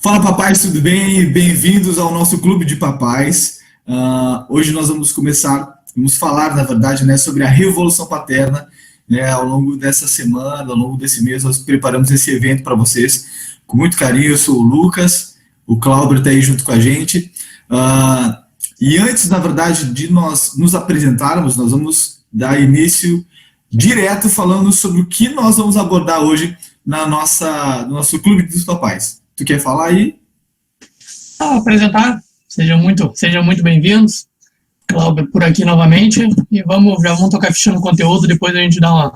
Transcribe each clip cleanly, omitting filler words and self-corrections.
Fala papais, tudo bem? Bem-vindos ao nosso clube de papais. Hoje nós vamos falar, na verdade, né, sobre a revolução paterna. Né, ao longo dessa semana, ao longo desse mês, nós preparamos esse evento para vocês com muito carinho. Eu sou o Lucas, o Cláudio está aí junto com a gente. E antes, na verdade, de nós nos apresentarmos, nós vamos dar início direto falando sobre o que nós vamos abordar hoje no nosso clube dos papais. Tu quer falar aí? Apresentar. Sejam muito bem-vindos. Cláudio por aqui novamente. E já vamos tocar ficha no conteúdo, depois a gente dá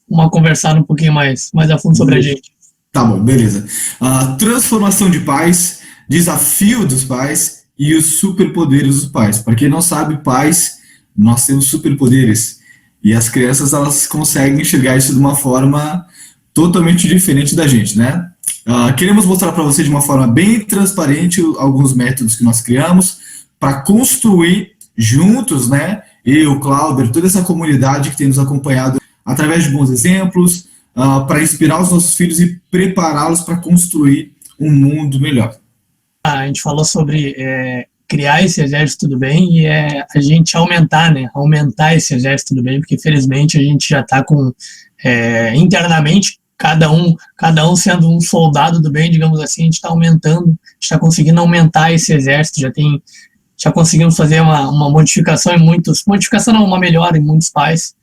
uma conversada um pouquinho mais a fundo sobre a gente. Tá bom, beleza. Transformação de pais, desafio dos pais e os superpoderes dos pais. Para quem não sabe, pais, nós temos superpoderes. E as crianças, elas conseguem enxergar isso de uma forma totalmente diferente da gente, né? Queremos mostrar para você de uma forma bem transparente alguns métodos que nós criamos para construir juntos, né? Eu, Cláudio, toda essa comunidade que tem nos acompanhado através de bons exemplos, para inspirar os nossos filhos e prepará-los para construir um mundo melhor. A gente falou sobre criar esse exército do bem e a gente aumentar esse exército do bem, porque felizmente a gente já está com internamente cada um sendo um soldado do bem, digamos assim. A gente está aumentando, a gente está conseguindo aumentar esse exército, já conseguimos fazer uma modificação uma melhora em muitos pais.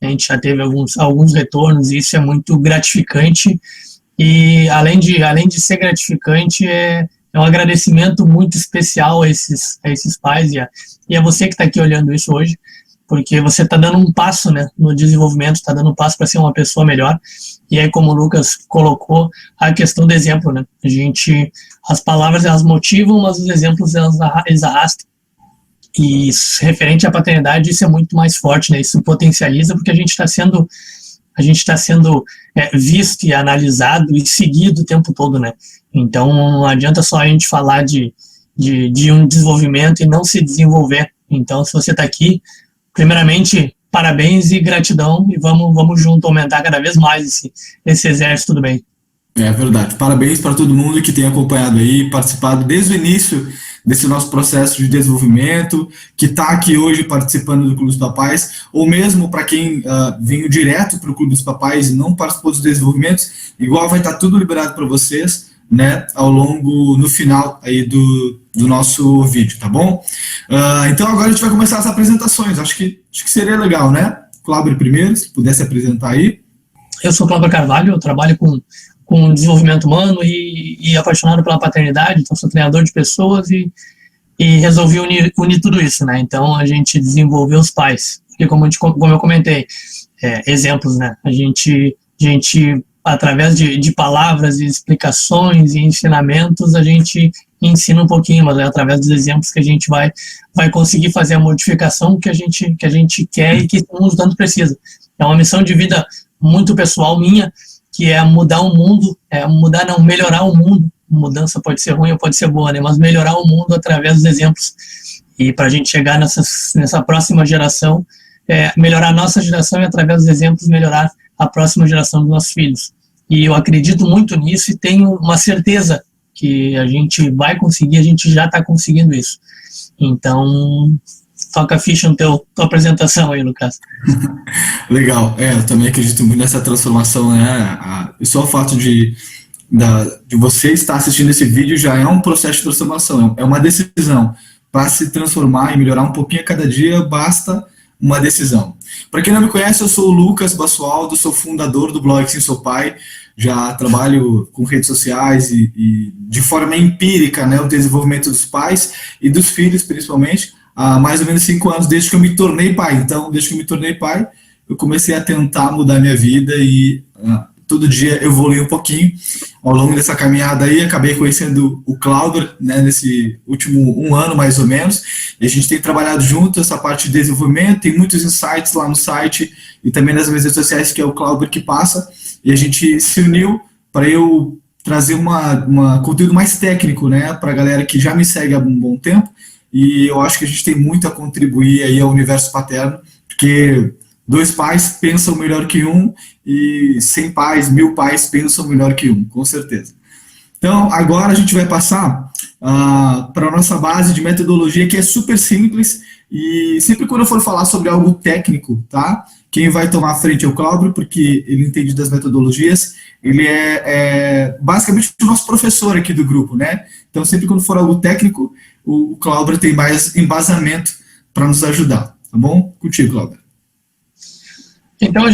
A gente já teve alguns retornos e isso é muito gratificante. E além de ser gratificante, é um agradecimento muito especial a esses pais e a você que está aqui olhando isso hoje, porque você está dando um passo, né, no desenvolvimento, está dando um passo para ser uma pessoa melhor. E aí, como o Lucas colocou, a questão do exemplo, né? As palavras, elas motivam, mas os exemplos, eles arrastam. E referente à paternidade, isso é muito mais forte, né? Isso potencializa, porque a gente está sendo visto e analisado e seguido o tempo todo, né? Então, não adianta só a gente falar de um desenvolvimento e não se desenvolver. Então, se você está aqui, primeiramente, parabéns e gratidão, e vamos junto aumentar cada vez mais esse exército do bem. É verdade. Parabéns para todo mundo que tem acompanhado aí, participado desde o início desse nosso processo de desenvolvimento, que está aqui hoje participando do Clube dos Papais, ou mesmo para quem veio direto para o Clube dos Papais e não participou dos desenvolvimentos, igual vai estar tudo liberado para vocês, né, no final aí do nosso vídeo, tá bom? Então agora a gente vai começar as apresentações. Acho que seria legal, né? Cláudio primeiro, se pudesse apresentar aí. Eu sou Cláudio Carvalho, eu trabalho com desenvolvimento humano e apaixonado pela paternidade, então sou treinador de pessoas e resolvi unir tudo isso, né? Então a gente desenvolveu os pais, porque como eu comentei, exemplos, né? A gente através de palavras e explicações e ensinamentos, a gente ensina um pouquinho, mas é através dos exemplos que a gente vai conseguir fazer a modificação que a gente quer e que o mundo tanto precisa. É uma missão de vida muito pessoal minha, que é mudar o mundo, melhorar o mundo. Mudança pode ser ruim ou pode ser boa, né? Mas melhorar o mundo através dos exemplos. E para a gente chegar nessa próxima geração, melhorar a nossa geração e através dos exemplos melhorar a próxima geração dos nossos filhos. E eu acredito muito nisso e tenho uma certeza que a gente vai conseguir, a gente já está conseguindo isso. Então, toca a ficha na tua apresentação aí, Lucas. Legal, eu também acredito muito nessa transformação, né? Só o fato de você estar assistindo esse vídeo já é um processo de transformação, é uma decisão. Para se transformar e melhorar um pouquinho a cada dia, basta uma decisão. Para quem não me conhece, eu sou o Lucas Basualdo, sou fundador do blog Sim Sou Pai, já trabalho com redes sociais e de forma empírica, né, o desenvolvimento dos pais e dos filhos, principalmente, há mais ou menos 5 anos, desde que eu me tornei pai. Então, desde que eu me tornei pai, eu comecei a tentar mudar minha vida e todo dia evolui um pouquinho. Ao longo dessa caminhada aí, acabei conhecendo o Cláudio, né, nesse último 1 ano, mais ou menos, e a gente tem trabalhado junto essa parte de desenvolvimento, tem muitos insights lá no site e também nas minhas redes sociais, que é o Cláudio que passa, e a gente se uniu para eu trazer um conteúdo mais técnico, né, para a galera que já me segue há um bom tempo, e eu acho que a gente tem muito a contribuir aí ao universo paterno, porque 2 pais pensam melhor que um, e 100 pais, 1000 pais pensam melhor que um, com certeza. Então, agora a gente vai passar para a nossa base de metodologia, que é super simples, e sempre quando eu for falar sobre algo técnico, tá? Quem vai tomar a frente é o Cláudio, porque ele entende das metodologias, ele é basicamente o nosso professor aqui do grupo, né? Então, sempre quando for algo técnico, o Cláudio tem mais embasamento para nos ajudar, tá bom? Contigo, Cláudio. Então, a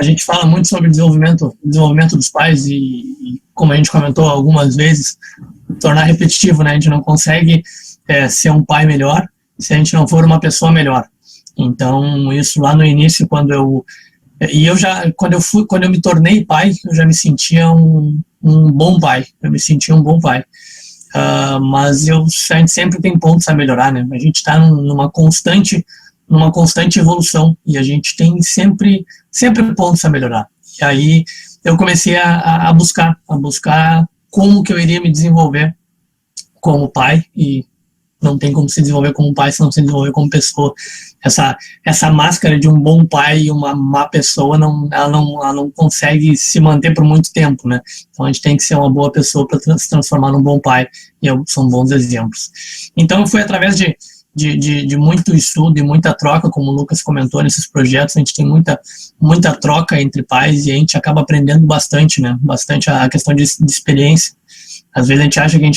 gente fala muito sobre desenvolvimento dos pais e, como a gente comentou algumas vezes, tornar repetitivo, né? A gente não consegue ser um pai melhor se a gente não for uma pessoa melhor. Então, isso lá no início, quando eu me tornei pai, eu já me sentia um bom pai. Eu me sentia um bom pai. Mas a gente sempre tem pontos a melhorar, né? A gente está numa constante evolução e a gente tem sempre pontos a melhorar. E aí eu comecei a buscar como que eu iria me desenvolver como pai, e não tem como se desenvolver como pai se não se desenvolver como pessoa. Essa máscara de um bom pai e uma má pessoa, ela não consegue se manter por muito tempo, né? Então a gente tem que ser uma boa pessoa para se transformar num bom pai, e são bons exemplos. Então foi através de muito estudo e muita troca, como o Lucas comentou, nesses projetos, a gente tem muita troca entre pais e a gente acaba aprendendo bastante, né? Bastante a questão de experiência. Às vezes a gente acha que a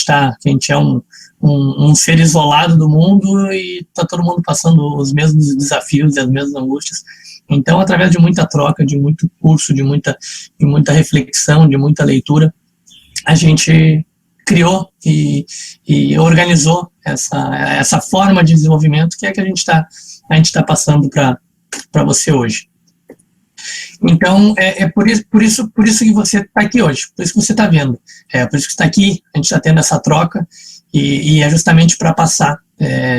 gente é um ser isolado do mundo e está todo mundo passando os mesmos desafios e as mesmas angústias. Então, através de muita troca, de muito curso, de muita reflexão, de muita leitura, a gente criou e organizou essa forma de desenvolvimento que é que a gente está passando para você hoje. Então, é por isso que você está aqui hoje, por isso que você está vendo, por isso que está aqui, a gente está tendo essa troca, e é justamente para passar,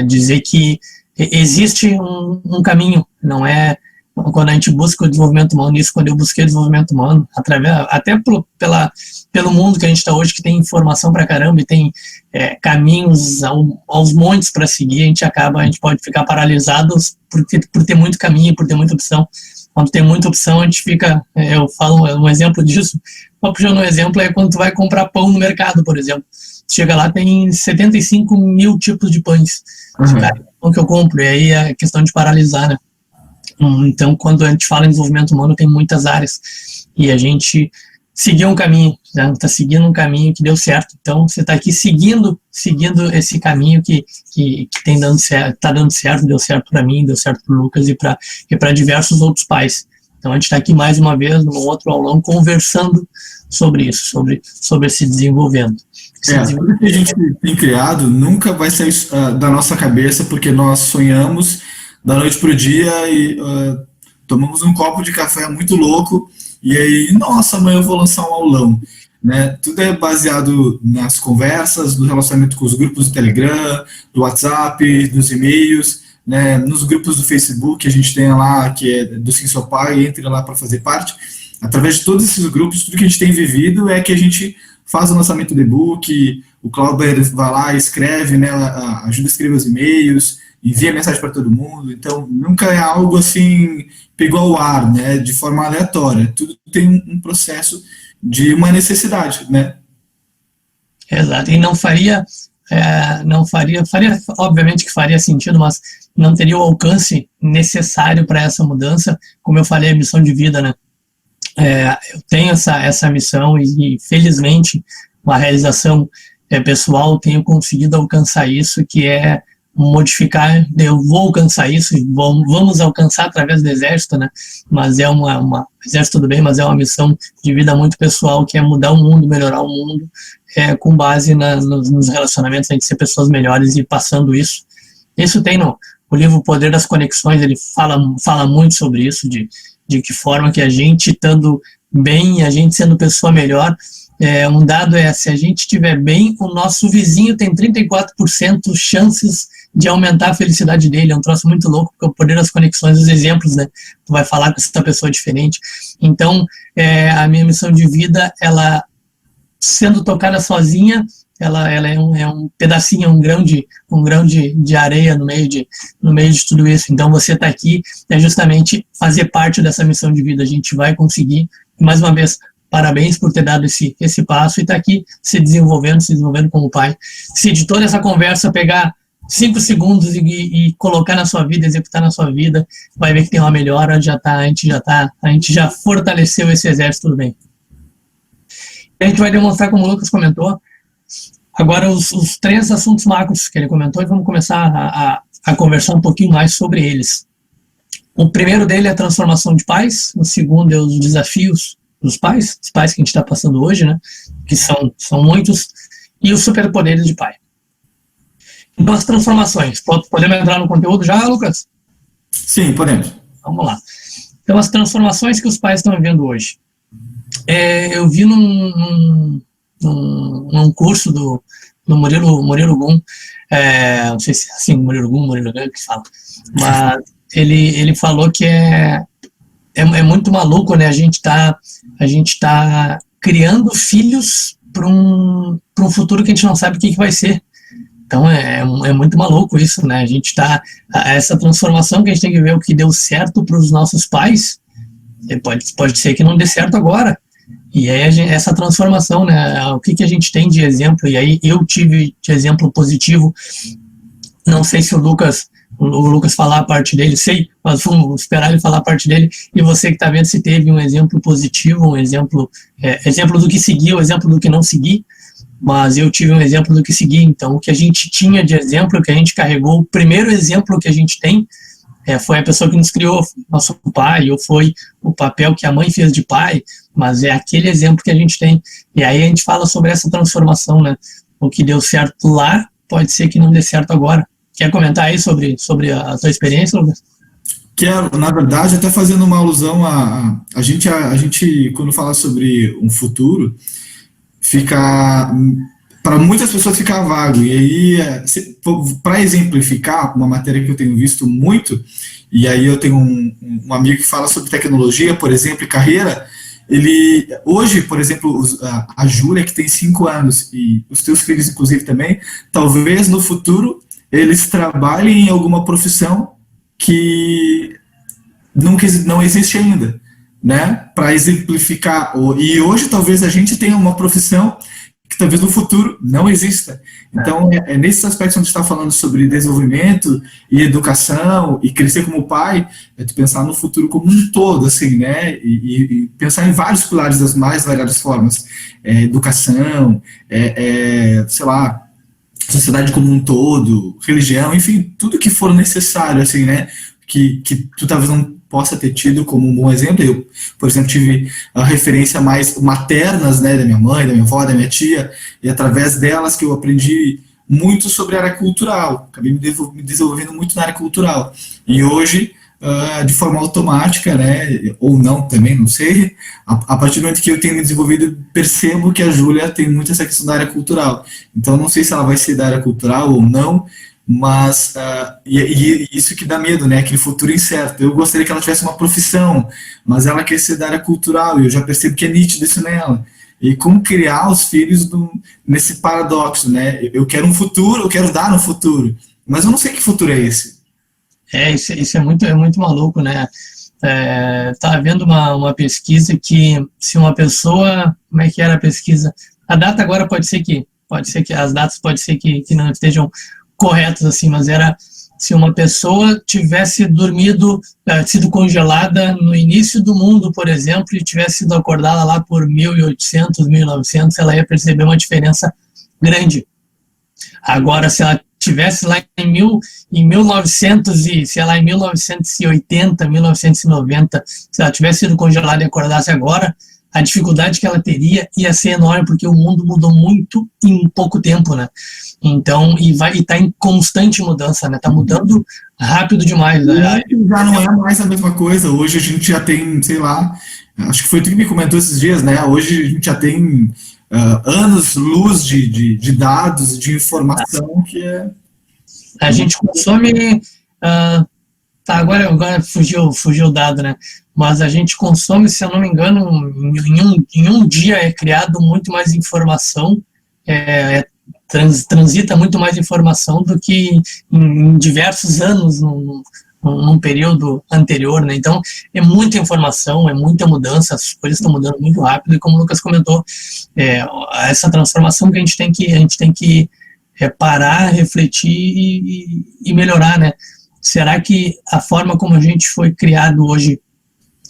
dizer que existe um caminho, não é quando a gente busca o desenvolvimento humano, isso quando eu busquei o desenvolvimento humano, até pelo mundo que a gente está hoje, que tem informação pra caramba e tem caminhos aos montes para seguir, a gente pode ficar paralisado por ter muito caminho, por ter muita opção. Quando tem muita opção, a gente fica, eu falo um exemplo disso, puxando um exemplo, é quando tu vai comprar pão no mercado, por exemplo. Chega lá, tem 75 mil tipos de pães. Cara, o que eu compro, e aí é questão de paralisar, né? Então, quando a gente fala em desenvolvimento humano, tem muitas áreas, e a gente seguiu um caminho, né? Está seguindo um caminho que deu certo. Então, você está aqui seguindo esse caminho que está dando certo, deu certo para mim, deu certo para o Lucas e para diversos outros pais. Então, a gente está aqui mais uma vez, num outro aulão, conversando sobre isso, sobre se desenvolvendo. Tudo que a gente tem criado nunca vai sair da nossa cabeça, porque nós sonhamos da noite para o dia e tomamos um copo de café muito louco, e aí, nossa, amanhã eu vou lançar um aulão. Né? Tudo é baseado nas conversas, no relacionamento com os grupos do Telegram, do WhatsApp, dos e-mails, né? Nos grupos do Facebook, a gente tem lá, que é do Sim Sou Pai, entre lá para fazer parte. Através de todos esses grupos, tudo que a gente tem vivido é que a gente faz o lançamento do e-book, o Clauber vai lá, escreve, né? Ajuda a escrever os e-mails, envia mensagem para todo mundo. Então, nunca é algo assim, pegou ao ar, né? De forma aleatória. Tudo tem um processo de uma necessidade, né? Exato, e faria, obviamente que faria sentido, mas não teria o alcance necessário para essa mudança. Como eu falei, a missão de vida, né? Eu tenho essa missão e felizmente, uma realização pessoal, tenho conseguido alcançar isso, que é modificar, eu vou alcançar isso, vamos alcançar através do Exército, né? Mas Exército tudo bem, mas é uma missão de vida muito pessoal, que é mudar o mundo, melhorar o mundo, com base nos relacionamentos, a gente ser pessoas melhores e passando isso. Isso tem no livro O Poder das Conexões, ele fala muito sobre isso, de que forma que a gente estando bem, a gente sendo pessoa melhor, um dado se a gente estiver bem, o nosso vizinho tem 34% chances de aumentar a felicidade dele. É um troço muito louco, porque o poder das conexões, os exemplos, né? Tu vai falar com essa pessoa diferente. Então, a minha missão de vida, ela sendo tocada sozinha, ela é um pedacinho, um grão de areia no meio de tudo isso. Então, você está aqui é justamente fazer parte dessa missão de vida. A gente vai conseguir, mais uma vez, parabéns por ter dado esse passo e estar aqui se desenvolvendo como pai. Se de toda essa conversa pegar 5 segundos e colocar na sua vida, executar na sua vida, vai ver que tem uma melhora, a gente já fortaleceu esse exército do bem. A gente vai demonstrar, como o Lucas comentou, agora os 3 assuntos macros que ele comentou, e vamos começar a conversar um pouquinho mais sobre eles. O primeiro dele é a transformação de pais, o segundo é os desafios dos pais, os pais que a gente está passando hoje, né, que são muitos, e os superpoderes de pai. Então, as transformações. Podemos entrar no conteúdo já, Lucas? Sim, podemos. Vamos lá. Então, as transformações que os pais estão vivendo hoje. Eu vi num curso do Murilo Gun, não sei se é assim, Murilo Gun que fala, mas ele falou que é muito maluco, né? A gente tá criando filhos para um futuro que a gente não sabe o que vai ser. Então é muito maluco isso, né? A gente essa transformação que a gente tem que ver o que deu certo para os nossos pais, pode ser que não dê certo agora. E aí essa transformação, né? O que a gente tem de exemplo? E aí eu tive de exemplo positivo. Não sei se o Lucas falar a parte dele, mas vamos esperar ele falar a parte dele. E você que está vendo se teve um exemplo positivo, um exemplo do que seguir, um exemplo do que não seguir. Mas eu tive um exemplo do que seguir. Então, o que a gente tinha de exemplo, que a gente carregou, o primeiro exemplo que a gente tem foi a pessoa que nos criou, nosso pai, ou foi o papel que a mãe fez de pai, mas é aquele exemplo que a gente tem. E aí a gente fala sobre essa transformação, né? O que deu certo lá pode ser que não dê certo agora. Quer comentar aí sobre a tua experiência, Lucas? Quero, na verdade, até fazendo uma alusão a gente, quando fala sobre um futuro, para muitas pessoas fica vago. E aí, para exemplificar uma matéria que eu tenho visto muito, e aí eu tenho um amigo que fala sobre tecnologia, por exemplo, e carreira. Hoje, por exemplo, a Júlia, que tem 5 anos, e os teus filhos, inclusive, também, talvez no futuro eles trabalhem em alguma profissão que não existe ainda, né? Para exemplificar. E hoje talvez a gente tenha uma profissão que talvez no futuro não exista. Então, nesses aspectos onde está falando sobre desenvolvimento e educação e crescer como pai, tu pensar no futuro como um todo, assim, né? E pensar em vários pilares das mais variadas formas. Educação, sei lá, sociedade como um todo, religião, enfim, tudo que for necessário, assim, né? Que tu talvez não possa ter tido como um bom exemplo. Eu, por exemplo, tive a referência mais maternas, né, da minha mãe, da minha avó, da minha tia, e através delas que eu aprendi muito sobre a área cultural, acabei me desenvolvendo muito na área cultural, e hoje, de forma automática, né, ou não também, não sei, a partir do momento que eu tenho me desenvolvido, percebo que a Júlia tem muito essa questão da área cultural, então não sei se ela vai ser da área cultural ou não, mas e isso que dá medo, né? Aquele futuro incerto. Eu gostaria que ela tivesse uma profissão, mas ela quer ser da área cultural, e eu já percebo que é nítido isso nela. E como criar os filhos nesse paradoxo, né? Eu quero um futuro, eu quero dar no futuro, mas eu não sei que futuro é esse. Isso é muito maluco, né? Tá havendo uma pesquisa que se uma pessoa, como é que era a pesquisa? A data agora pode ser que as datas pode ser que não estejam corretos, assim, mas era se uma pessoa tivesse sido congelada no início do mundo, por exemplo, e tivesse sido acordada lá por 1800, 1900, ela ia perceber uma diferença grande. Agora, se ela tivesse lá em 1900 e, sei lá, em 1980, 1990, se ela tivesse sido congelada e acordasse agora, a dificuldade que ela teria ia ser enorme, porque o mundo mudou muito em pouco tempo, né? Então, e tá em constante mudança, né? Tá mudando rápido demais, né? Já não é mais a mesma coisa. Hoje a gente já tem, sei lá, acho que foi tu que me comentou esses dias, né? Hoje a gente já tem anos-luz de dados, de informação que é... A gente consome... agora fugiu o dado, né? Mas a gente consome, se eu não me engano, em um dia é criado muito mais informação, transita muito mais informação do que em diversos anos num período anterior, né? Então, é muita informação, é muita mudança, as coisas estão mudando muito rápido, e como o Lucas comentou, essa transformação que a gente tem que parar, refletir e melhorar, né? Será que a forma como a gente foi criado hoje,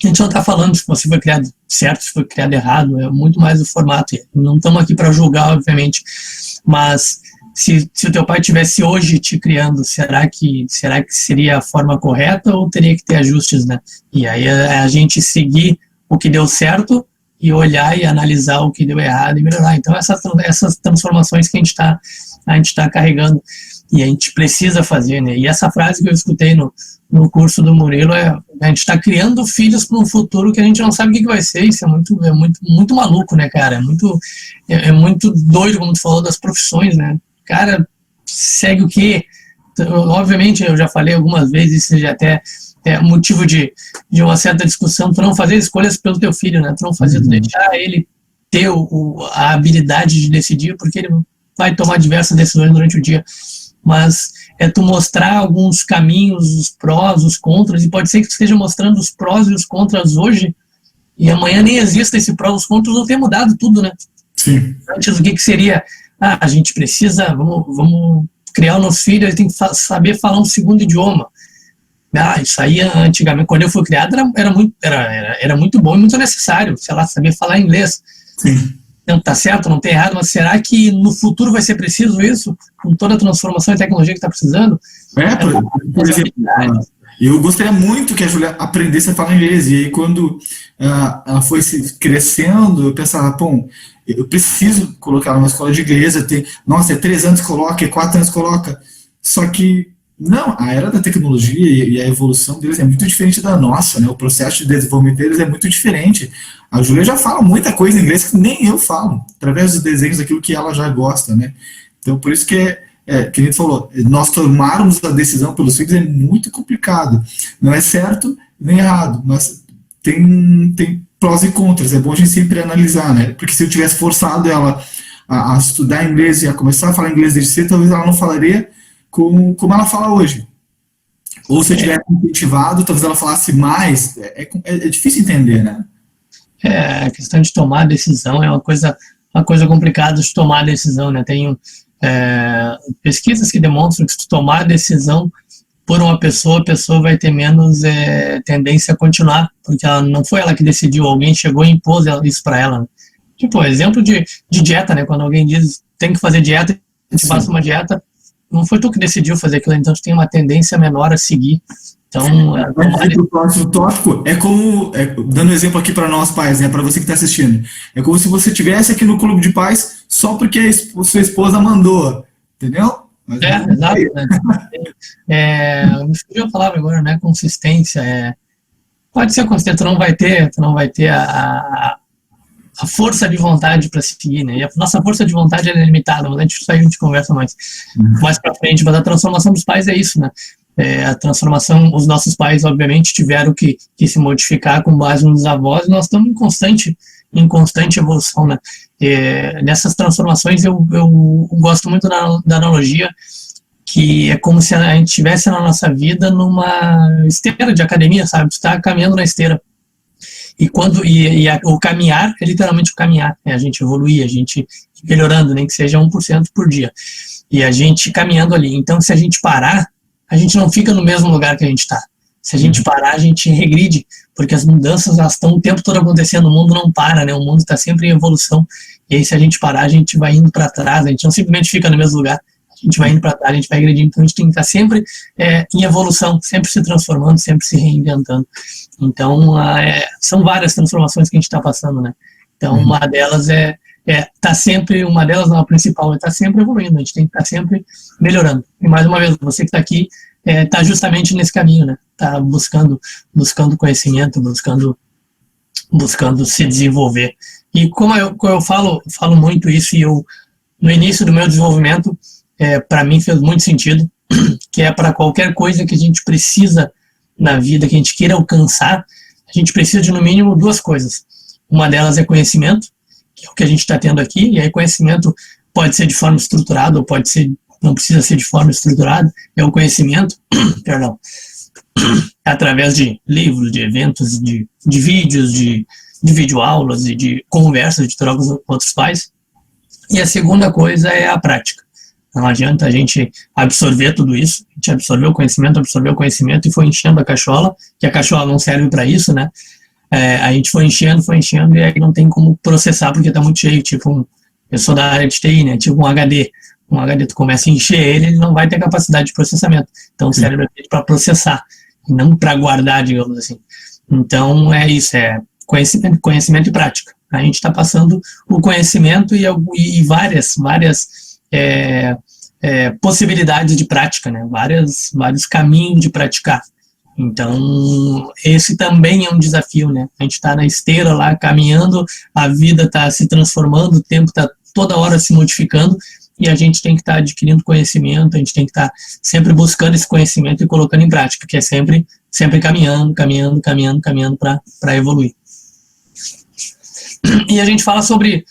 a gente não está falando se você foi criado certo, se foi criado errado, é muito mais o formato. Não estamos aqui para julgar, obviamente, mas se o teu pai tivesse hoje te criando, será que seria a forma correta ou teria que ter ajustes, né? E aí a gente seguir o que deu certo e olhar e analisar o que deu errado e melhorar. Então essas transformações que a gente está carregando e a gente precisa fazer, né? E essa frase que eu escutei no curso do Murilo a gente está criando filhos para um futuro que a gente não sabe o que vai ser. Isso é muito maluco, né, cara? É muito doido, como tu falou, das profissões, né? Cara, segue o quê? Obviamente, eu já falei algumas vezes, isso já até é motivo de uma certa discussão, tu não fazer escolhas pelo teu filho, né? Tu não fazer, tu deixar ele ter a habilidade de decidir, porque ele vai tomar diversas decisões durante o dia. Mas é tu mostrar alguns caminhos, os prós, os contras, e pode ser que tu esteja mostrando os prós e os contras hoje, e amanhã nem exista esse prós e os contras, não ter mudado tudo, né? Sim. Antes, o que seria? A gente precisa, vamos criar o nosso filho, ele tem que saber falar um segundo idioma. Isso aí, antigamente, quando eu fui criado, era muito bom e muito necessário, sei lá, saber falar inglês. Sim. Não tá certo, não tem errado, mas será que no futuro vai ser preciso isso? Com toda a transformação e tecnologia que está precisando? Por exemplo, eu gostaria muito que a Júlia aprendesse a falar inglês, e aí quando ela foi crescendo, eu pensava, bom, eu preciso colocar ela numa escola de inglês, é 3 anos que coloca, é 4 anos que coloca, só que não, a era da tecnologia e a evolução deles é muito diferente da nossa, né? O processo de desenvolvimento deles é muito diferente. A Júlia já fala muita coisa em inglês que nem eu falo, através dos desenhos, daquilo que ela já gosta, né? Então, por isso que que a gente falou, nós tomarmos a decisão pelos filhos é muito complicado. Não é certo nem errado, mas tem prós e contras. É bom a gente sempre analisar, né? Porque se eu tivesse forçado ela a estudar inglês e a começar a falar inglês desde cedo, talvez ela não falaria como ela fala hoje. Ou se eu tivesse incentivado, talvez ela falasse mais. É difícil entender, né? A questão de tomar decisão é uma coisa complicada de tomar decisão, né? Tem pesquisas que demonstram que se tu tomar a decisão por uma pessoa, a pessoa vai ter menos tendência a continuar, porque não foi ela que decidiu, alguém chegou e impôs isso para ela, né? Tipo, exemplo de dieta, né? Quando alguém diz tem que fazer dieta, te passa uma dieta, não foi tu que decidiu fazer aquilo, então tu tem uma tendência menor a seguir. Então, o próximo tópico dando um exemplo aqui para nós pais, né, para você que está assistindo, é como se você estivesse aqui no clube de pais só porque a sua esposa mandou, entendeu? Exato. Me fugiu a palavra agora, né? Consistência. Pode ser consistente, tu não vai ter a força de vontade para seguir, né? E a nossa força de vontade é limitada, mas isso aí a gente conversa mais para frente. Mas a transformação dos pais é isso, né? A transformação, os nossos pais, obviamente, tiveram que se modificar com base nos avós, e nós estamos em constante evolução, né? Nessas transformações, eu gosto muito da analogia, que é como se a gente estivesse na nossa vida numa esteira de academia, sabe? Tu está caminhando na esteira. O caminhar é literalmente o caminhar, a gente evoluir, a gente ir melhorando, nem que seja 1% por dia. E a gente caminhando ali. Então, se a gente parar, a gente não fica no mesmo lugar que a gente está. Se a gente parar, a gente regride, porque as mudanças elas estão o tempo todo acontecendo, o mundo não para, né? O mundo está sempre em evolução. E aí, se a gente parar, a gente vai indo para trás, a gente não simplesmente fica no mesmo lugar, a gente vai indo para trás, a gente vai regredindo. Então, a gente tem que estar sempre em evolução, sempre se transformando, sempre se reinventando. Então, são várias transformações que a gente está passando, né? Então, uma delas uma delas não, a principal, está sempre evoluindo, a gente tem que estar sempre melhorando. E mais uma vez, você que está aqui, está justamente nesse caminho, né? Está buscando conhecimento, buscando se desenvolver. E como eu falo muito isso, e no início do meu desenvolvimento, para mim fez muito sentido, que é para qualquer coisa que a gente precisa na vida, que a gente queira alcançar, a gente precisa de no mínimo 2 coisas. Uma delas é conhecimento, que é o que a gente está tendo aqui, e aí conhecimento pode ser de forma estruturada, ou não precisa ser de forma estruturada, é o conhecimento, perdão, através de livros, de eventos, de vídeos, de videoaulas e de conversas, de trocas com outros pais. E a segunda coisa é a prática. Não adianta a gente absorver tudo isso, a gente absorveu o conhecimento e foi enchendo a cachola, que a cachola não serve para isso, né? A gente foi enchendo e aí não tem como processar porque está muito cheio, tipo, eu sou da área de TI, né? Tipo um HD tu começa a encher ele não vai ter capacidade de processamento. Então o cérebro é feito para processar, e não para guardar, digamos assim. Então é isso, é conhecimento e prática. A gente está passando o conhecimento e várias possibilidades de prática, né? Vários caminhos de praticar. Então, esse também é um desafio, né? A gente está na esteira lá, caminhando, a vida está se transformando, o tempo está toda hora se modificando, e a gente tem que estar adquirindo conhecimento, a gente tem que estar sempre buscando esse conhecimento e colocando em prática, que é sempre caminhando para evoluir. E a gente fala sobre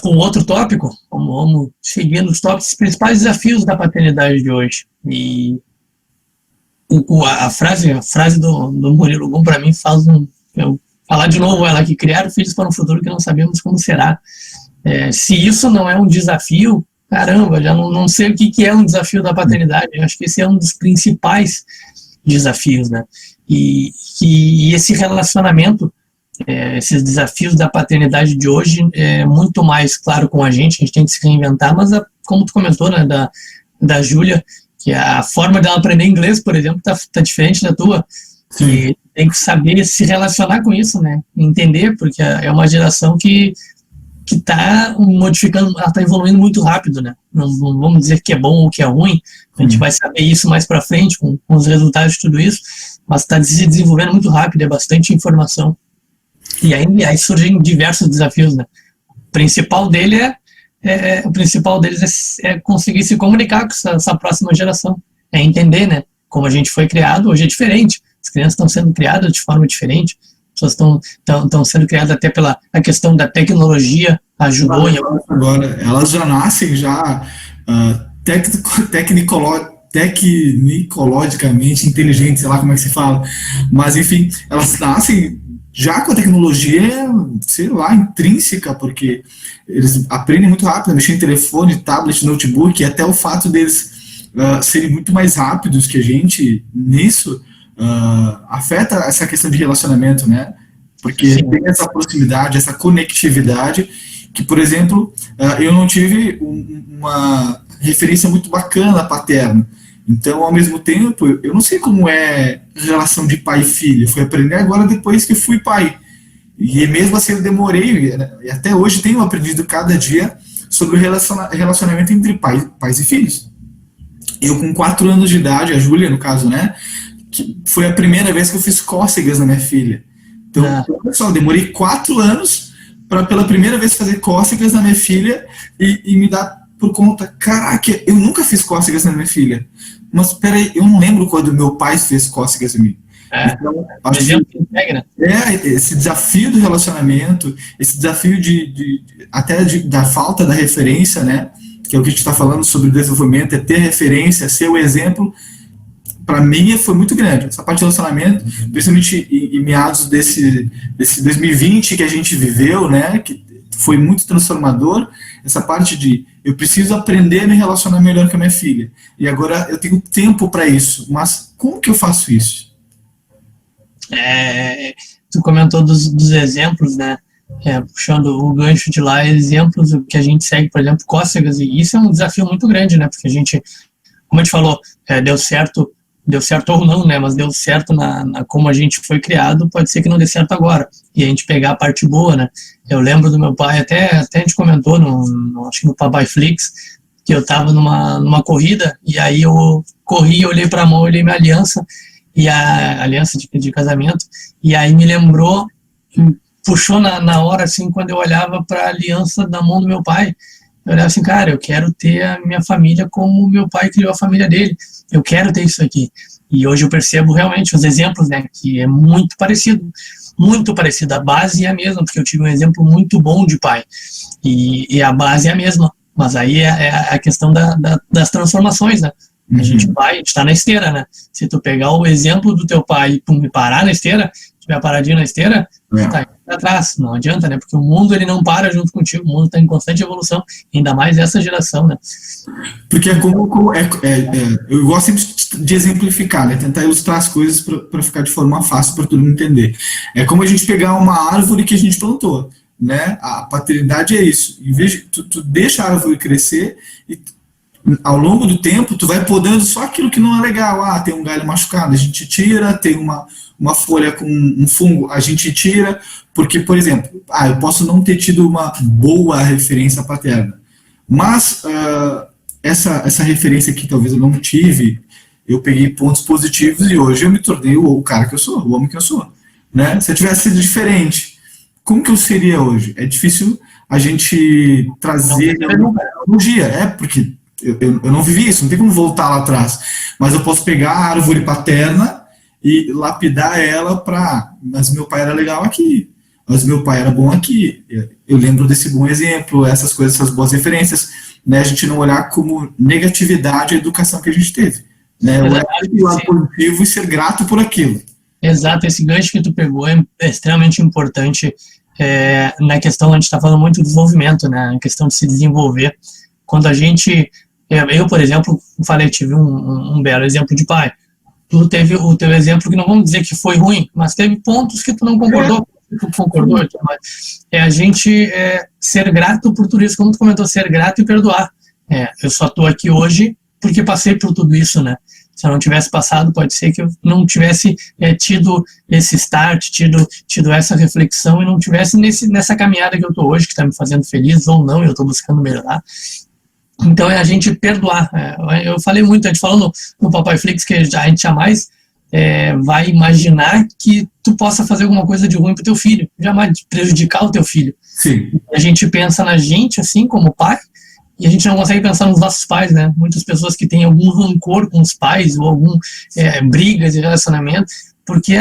um outro tópico, vamos seguindo os tópicos, os principais desafios da paternidade de hoje. E a frase do Murilo Gun, para mim, eu falar de novo ela, que criar filhos para um futuro que não sabemos como será. Se isso não é um desafio, caramba, já não sei o que é um desafio da paternidade. Eu acho que esse é um dos principais desafios, né? E esse relacionamento, esses desafios da paternidade de hoje é muito mais claro com a gente tem que se reinventar, mas como tu comentou, né, da Júlia, que a forma dela aprender inglês, por exemplo, tá diferente da tua. Sim. E tem que saber se relacionar com isso, né? Entender, porque é uma geração que está modificando, ela está evoluindo muito rápido, né? Não vamos dizer que é bom ou que é ruim, a gente vai saber isso mais para frente, com os resultados de tudo isso, mas está se desenvolvendo muito rápido, é bastante informação. E aí surgem diversos desafios, né? O principal deles é conseguir se comunicar com essa próxima geração, é entender, né? Como a gente foi criado, hoje é diferente, as crianças estão sendo criadas de forma diferente, as pessoas estão sendo criadas até pela a questão da tecnologia, ajudou em algum... Agora, elas já nascem tecnicologicamente inteligentes, sei lá como é que se fala, mas enfim, elas nascem já com a tecnologia, sei lá, intrínseca, porque eles aprendem muito rápido a mexer em telefone, tablet, notebook, e até o fato deles serem muito mais rápidos que a gente nisso, afeta essa questão de relacionamento, né? Porque Sim. Tem essa proximidade, essa conectividade, que, por exemplo, eu não tive uma referência muito bacana paterna. Então, ao mesmo tempo, eu não sei como é a relação de pai e filho. Eu fui aprender agora depois que fui pai. E mesmo assim eu demorei, e até hoje tenho aprendido cada dia sobre o relacionamento entre pais e filhos. Eu com 4 anos de idade, a Júlia, no caso, né, que foi a primeira vez que eu fiz cócegas na minha filha. Então, pessoal, demorei 4 anos para pela primeira vez fazer cócegas na minha filha e me dar por conta, caraca, eu nunca fiz cócegas na minha filha. Mas peraí, eu não lembro quando meu pai fez cócegas em mim. Então, acho que esse desafio do relacionamento, esse desafio da falta da referência, né, que é o que a gente está falando sobre o desenvolvimento, é ter referência, ser o exemplo, para mim foi muito grande. Essa parte de relacionamento, principalmente em meados desse 2020 que a gente viveu, né, que foi muito transformador, essa parte de eu preciso aprender a me relacionar melhor com a minha filha. E agora eu tenho tempo para isso, mas como que eu faço isso? Tu comentou dos exemplos, né? Puxando o gancho de lá, exemplos que a gente segue, por exemplo, cócegas, e isso é um desafio muito grande, né? Porque a gente, como a gente falou, deu certo ou não, né? Mas deu certo na como a gente foi criado, pode ser que não dê certo agora. E a gente pegar a parte boa, né? Eu lembro do meu pai, até a gente comentou, acho que no Papai Flix, que eu tava numa corrida, e aí eu corri, olhei pra mão, olhei minha aliança, e a aliança de casamento, e aí me lembrou, puxou na hora, assim, quando eu olhava pra aliança da mão do meu pai, eu olhava assim, cara, eu quero ter a minha família como o meu pai criou a família dele, eu quero ter isso aqui. E hoje eu percebo realmente os exemplos, né, que é muito parecido, a base é a mesma, porque eu tive um exemplo muito bom de pai, e a base é a mesma, mas aí é a questão das transformações, né, A gente está na esteira, né? Se tu pegar o exemplo do teu pai e parar na esteira, estiver paradinho na esteira, tá indo pra trás, não adianta, né? Porque o mundo, ele não para junto contigo, o mundo está em constante evolução, ainda mais essa geração, né? Porque eu gosto sempre de exemplificar, né? Tentar ilustrar as coisas para ficar de forma fácil para todo mundo entender. É como a gente pegar uma árvore que a gente plantou, né? A paternidade é isso. Em vez de tu deixa a árvore crescer e ao longo do tempo tu vai podando só aquilo que não é legal. Ah, tem um galho machucado, a gente tira, tem uma folha com um fungo, a gente tira, porque, por exemplo, eu posso não ter tido uma boa referência paterna, mas essa referência que talvez eu não tive, eu peguei pontos positivos e hoje eu me tornei o cara que eu sou, o homem que eu sou, né? Se eu tivesse sido diferente, como que eu seria hoje? É difícil a gente trazer analogia, porque eu não vivi isso, não tem como voltar lá atrás, mas eu posso pegar a árvore paterna e lapidar ela mas meu pai era legal aqui, mas meu pai era bom aqui, eu lembro desse bom exemplo, essas coisas, essas boas referências, né, a gente não olhar como negatividade a educação que a gente teve, né, olhar o lado positivo e ser grato por aquilo. Exato, esse gancho que tu pegou é extremamente importante na questão, a gente está falando muito de desenvolvimento, né, na questão de se desenvolver, quando a gente, eu, por exemplo, tive um belo exemplo de pai. Tu teve o teu exemplo que não vamos dizer que foi ruim, mas teve pontos que tu não concordou, tu concordou, mas a gente ser grato por tudo isso, como tu comentou, ser grato e perdoar. Eu só estou aqui hoje porque passei por tudo isso, né? Se eu não tivesse passado, pode ser que eu não tivesse tido esse start, tido essa reflexão e não tivesse nessa caminhada que eu estou hoje, que está me fazendo feliz ou não, eu estou buscando melhorar. Então é a gente perdoar. Eu falei muito, a gente falou no Papai Flix que a gente jamais vai imaginar que tu possa fazer alguma coisa de ruim pro teu filho, jamais prejudicar o teu filho. Sim. A gente pensa na gente, assim, como pai, e a gente não consegue pensar nos nossos pais, né? Muitas pessoas que têm algum rancor com os pais, ou algum brigas de relacionamento, porque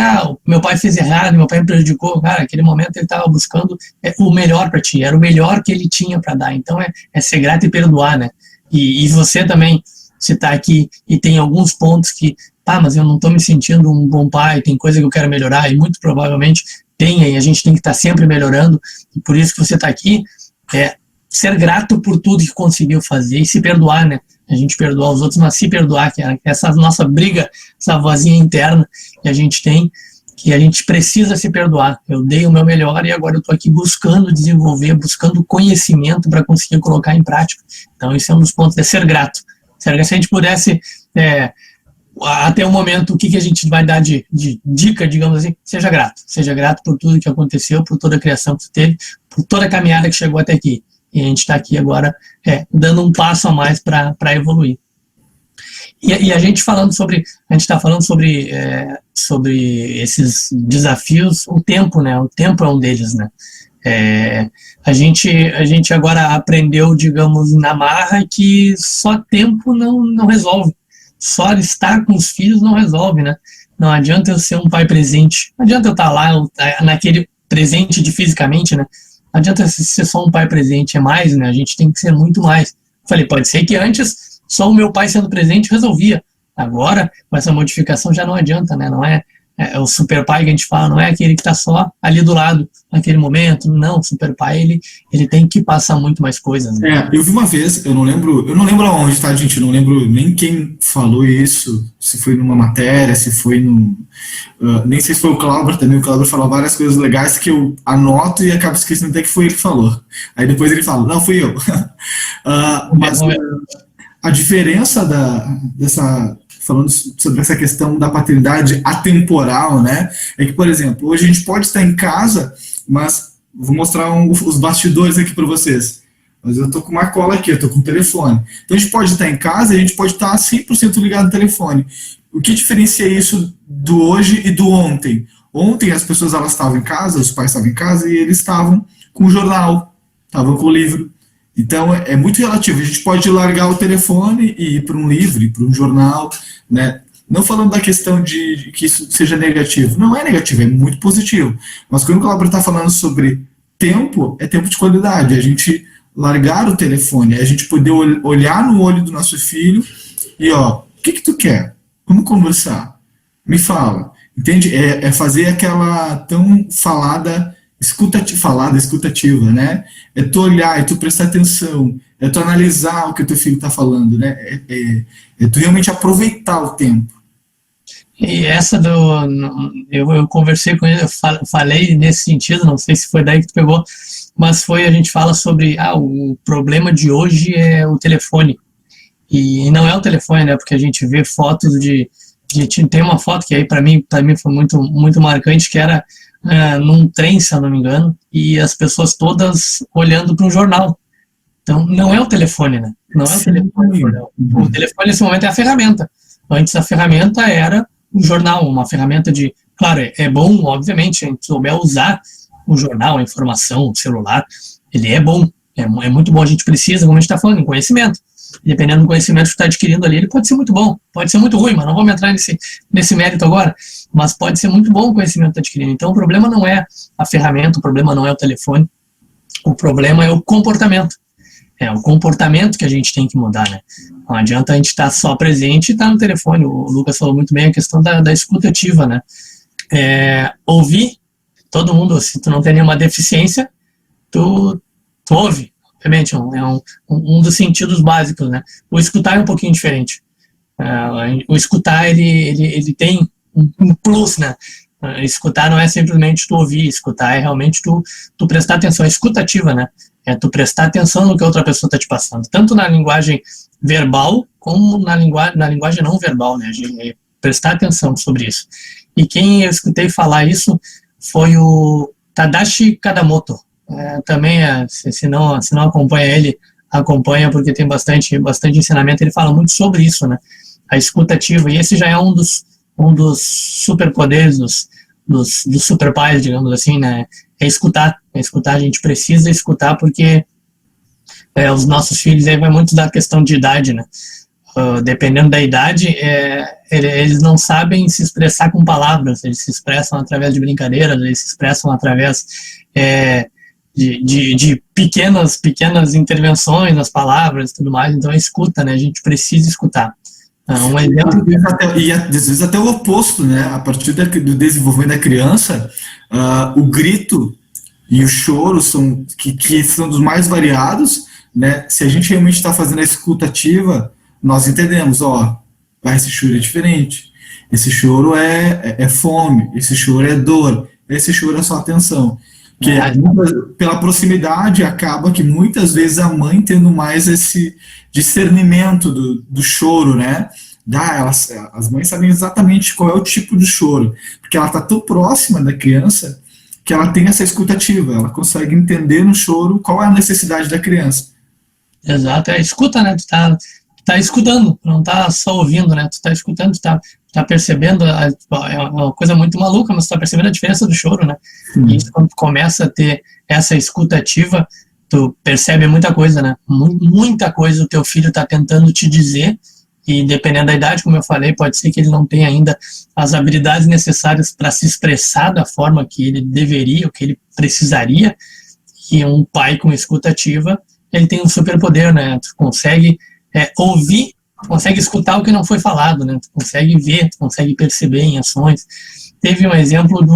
meu pai fez errado, meu pai me prejudicou. Cara, naquele momento ele estava buscando o melhor para ti, era o melhor que ele tinha para dar. Então é ser grato e perdoar, né? E você também, se está aqui e tem alguns pontos que, mas eu não estou me sentindo um bom pai, tem coisa que eu quero melhorar, e muito provavelmente tem, e a gente tem que estar sempre melhorando, e por isso que você está aqui, ser grato por tudo que conseguiu fazer e se perdoar, né? A gente perdoar os outros, mas se perdoar, que é essa nossa briga, essa vozinha interna que a gente tem, que a gente precisa se perdoar. Eu dei o meu melhor e agora eu estou aqui buscando desenvolver, buscando conhecimento para conseguir colocar em prática. Então, esse é um dos pontos, ser grato. Se a gente pudesse, até o momento, o que a gente vai dar de dica, digamos assim, seja grato. Seja grato por tudo que aconteceu, por toda a criação que você teve, por toda a caminhada que chegou até aqui. E a gente está aqui agora dando um passo a mais para evoluir. E a gente está falando sobre esses desafios, o tempo, né? O tempo é um deles, né? A gente agora aprendeu, digamos, na marra que só tempo não resolve. Só estar com os filhos não resolve, né? Não adianta eu ser um pai presente. Não adianta eu estar lá naquele presente fisicamente, né? Não adianta ser só um pai presente, é mais, né? A gente tem que ser muito mais. Falei, pode ser que antes só o meu pai sendo presente resolvia. Agora, com essa modificação já não adianta, né? Não é o super pai que a gente fala, não é aquele que está só ali do lado naquele momento. Não, o super pai, ele tem que passar muito mais coisas. Né? Eu vi uma vez, eu não lembro aonde, tá, gente? Eu não lembro nem quem falou isso, se foi numa matéria, se foi nem sei se foi o Cláudio também. O Cláudio falou várias coisas legais que eu anoto e acabo esquecendo até que foi ele que falou. Aí depois ele fala, não, fui eu. Mas a diferença falando sobre essa questão da paternidade atemporal, né, é que, por exemplo, hoje a gente pode estar em casa, mas vou mostrar os bastidores aqui para vocês. Mas eu tô com uma cola aqui, eu tô com o telefone. Então a gente pode estar em casa e a gente pode estar 100% ligado no telefone. O que diferencia isso do hoje e do ontem? Ontem as pessoas elas estavam em casa, os pais estavam em casa e eles estavam com o jornal, estavam com o livro. Então, é muito relativo. A gente pode largar o telefone e ir para um livro, ir para um jornal, né? Não falando da questão de que isso seja negativo. Não é negativo, é muito positivo. Mas quando o Cláudio está falando sobre tempo, é tempo de qualidade. A gente largar o telefone, a gente poder olhar no olho do nosso filho e, que tu quer? Vamos conversar. Me fala. Entende? É fazer aquela tão falada escutativa, né? É tu olhar, é tu prestar atenção, é tu analisar o que o teu filho está falando, né? É tu realmente aproveitar o tempo. E essa eu conversei com ele, eu falei nesse sentido, não sei se foi daí que tu pegou, mas a gente fala sobre, o problema de hoje é o telefone. E não é o telefone, né? Porque a gente vê fotos tem uma foto que aí para mim foi muito, muito marcante, que era num trem, se eu não me engano, e as pessoas todas olhando para um jornal. Então, não é o telefone, né? Não é o telefone. O telefone, nesse momento, é a ferramenta. Antes, a ferramenta era o jornal, uma ferramenta de... Claro, é bom, obviamente, se a gente souber usar o jornal, a informação, o celular, ele é bom. É muito bom, a gente precisa, como a gente está falando, em conhecimento. Dependendo do conhecimento que está adquirindo ali, ele pode ser muito bom, pode ser muito ruim, mas não vamos entrar nesse mérito agora, mas pode ser muito bom o conhecimento que está adquirindo. Então, o problema não é a ferramenta, o problema não é o telefone, o problema é o comportamento. É o comportamento que a gente tem que mudar, né? Não adianta a gente estar só presente e estar no telefone. O Lucas falou muito bem a questão da escuta ativa, né? Ouvir, todo mundo, se tu não tem nenhuma deficiência, tu ouve. Obviamente, é um dos sentidos básicos, né? O escutar é um pouquinho diferente. O escutar, ele tem um plus, né? Escutar não é simplesmente tu ouvir, escutar é realmente tu prestar atenção, é escuta ativa, né? É tu prestar atenção no que a outra pessoa está te passando, tanto na linguagem verbal como na linguagem não verbal, né? Prestar atenção sobre isso. E quem eu escutei falar isso foi o Tadashi Kadamoto. Também, se não acompanha ele, acompanha, porque tem bastante ensinamento. Ele fala muito sobre isso, né? A escuta ativa. E esse já é um dos superpoderes dos superpais, digamos assim, né? É escutar. A gente precisa escutar, porque os nossos filhos, aí vai muito da questão de idade, né? Dependendo da idade, eles não sabem se expressar com palavras, eles se expressam através de brincadeiras, eles se expressam através de pequenas intervenções nas palavras e tudo mais. Então, escuta, né? A gente precisa escutar. Um exemplo... E às vezes até o oposto, né? A partir do desenvolvimento da criança, o grito e o choro que são dos mais variados, né? Se a gente realmente está fazendo a escuta ativa, nós entendemos, esse choro é diferente, esse choro é fome, esse choro é dor, esse choro é só atenção. Que pela proximidade acaba que muitas vezes a mãe tendo mais esse discernimento do choro, né? As mães sabem exatamente qual é o tipo de choro, porque ela está tão próxima da criança que ela tem essa escutativa, ela consegue entender no choro qual é a necessidade da criança. Exato, escuta, né? Tu tá escutando, não tá só ouvindo, né? Tu tá escutando, tu tá percebendo, é uma coisa muito maluca, mas tu tá percebendo a diferença do choro, né? E isso, quando tu começa a ter essa escuta ativa, tu percebe muita coisa, né? Muita coisa o teu filho tá tentando te dizer, e dependendo da idade, como eu falei, pode ser que ele não tenha ainda as habilidades necessárias para se expressar da forma que ele deveria, ou que ele precisaria, e um pai com escuta ativa, ele tem um superpoder, né? Tu consegue ouvir, tu consegue escutar o que não foi falado, né? Tu consegue ver, tu consegue perceber em ações. Teve um exemplo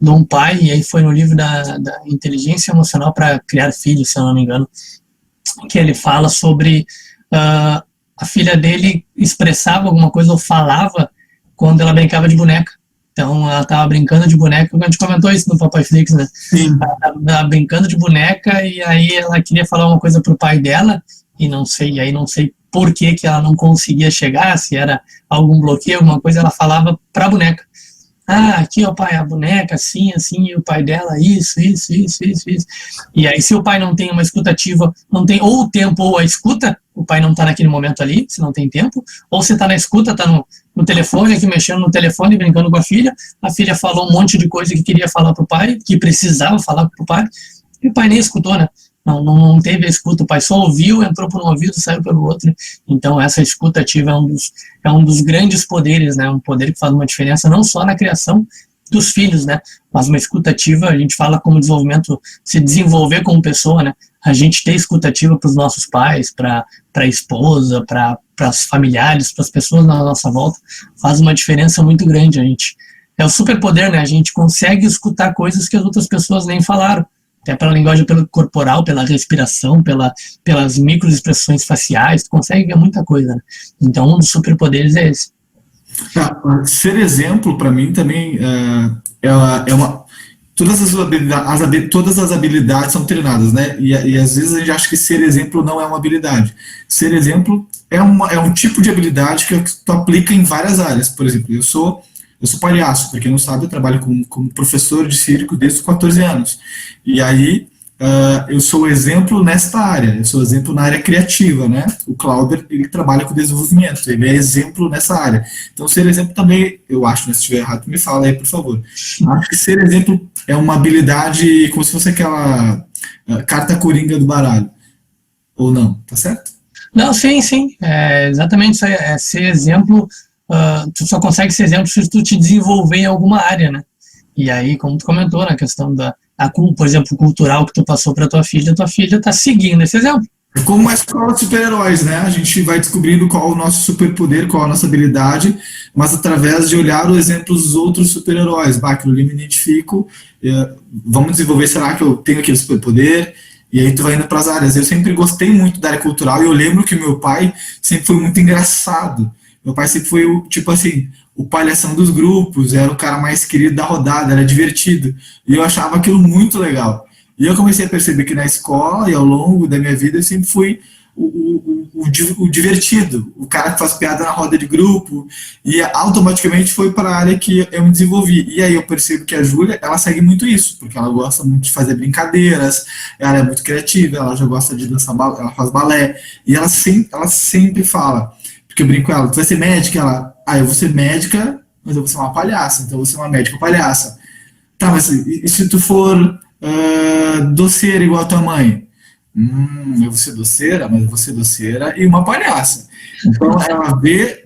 de um pai, e aí foi no livro da Inteligência Emocional para Criar Filhos, se eu não me engano, que ele fala sobre a filha dele expressava alguma coisa ou falava quando ela brincava de boneca. Então, ela estava brincando de boneca, a gente comentou isso no Papai Flix, né? Sim. Ela estava brincando de boneca, e aí ela queria falar uma coisa pro pai dela, e não sei por que ela não conseguia chegar, se era algum bloqueio, alguma coisa, ela falava pra boneca. Aqui, ó, pai, a boneca, assim, e o pai dela, isso. E aí, se o pai não tem uma escuta ativa, não tem ou o tempo ou a escuta, o pai não tá naquele momento ali, se não tem tempo, ou se tá na escuta, tá no telefone, aqui mexendo no telefone, brincando com a filha falou um monte de coisa que queria falar pro pai, que precisava falar pro pai, e o pai nem escutou, né? Não teve a escuta, o pai só ouviu, entrou por um ouvido, saiu pelo outro. Então, essa escuta ativa é um dos grandes poderes, né? Um poder que faz uma diferença não só na criação dos filhos, né? Mas uma escuta ativa, a gente fala como desenvolvimento, se desenvolver como pessoa, né? A gente ter escuta ativa para os nossos pais, para a esposa, para para os familiares, para as pessoas na nossa volta, faz uma diferença muito grande. A gente é o superpoder, né? A gente consegue escutar coisas que as outras pessoas nem falaram, até pela linguagem corporal, pela respiração, pelas microexpressões faciais, tu consegue ver muita coisa, né? Então, um dos superpoderes é esse. Ser exemplo, para mim, também é uma. Todas as habilidades são treinadas, né? E às vezes a gente acha que ser exemplo não é uma habilidade. Ser exemplo é um tipo de habilidade que tu aplica em várias áreas. Por exemplo, eu sou palhaço, para quem não sabe, eu trabalho como professor de circo desde os 14 anos. E aí, eu sou exemplo nesta área, eu sou exemplo na área criativa, né? O Clauber, ele trabalha com desenvolvimento, ele é exemplo nessa área. Então, ser exemplo também, eu acho, né, se estiver errado, me fala aí, por favor. Acho que ser exemplo é uma habilidade como se fosse aquela carta coringa do baralho. Ou não, tá certo? Não, sim, é exatamente isso aí, é ser exemplo. Tu só consegue ser exemplo se tu te desenvolver em alguma área, né? E aí, como tu comentou, na questão por exemplo, cultural que tu passou para tua filha tá seguindo esse exemplo. É como uma escola de super-heróis, né? A gente vai descobrindo qual é o nosso superpoder, qual é a nossa habilidade, mas através de olhar o exemplo dos outros super-heróis. Bah, aquilo ali me identifico, vamos desenvolver, será que eu tenho aquele superpoder? E aí tu vai indo para as áreas. Eu sempre gostei muito da área cultural e eu lembro que meu pai sempre foi muito engraçado. Meu pai sempre foi o palhação dos grupos, era o cara mais querido da rodada, era divertido. E eu achava aquilo muito legal. E eu comecei a perceber que na escola e ao longo da minha vida eu sempre fui o divertido, o cara que faz piada na roda de grupo, e automaticamente foi para a área que eu me desenvolvi. E aí eu percebo que a Júlia, ela segue muito isso, porque ela gosta muito de fazer brincadeiras, ela é muito criativa, ela já gosta de dançar, ela faz balé, e ela sempre fala, porque eu brinco com ela, tu vai ser médica? Eu vou ser médica, mas eu vou ser uma palhaça, então eu vou ser uma médica palhaça. Tá, mas e se tu for doceira igual a tua mãe? Eu vou ser doceira, mas eu vou ser doceira e uma palhaça. Então ela vê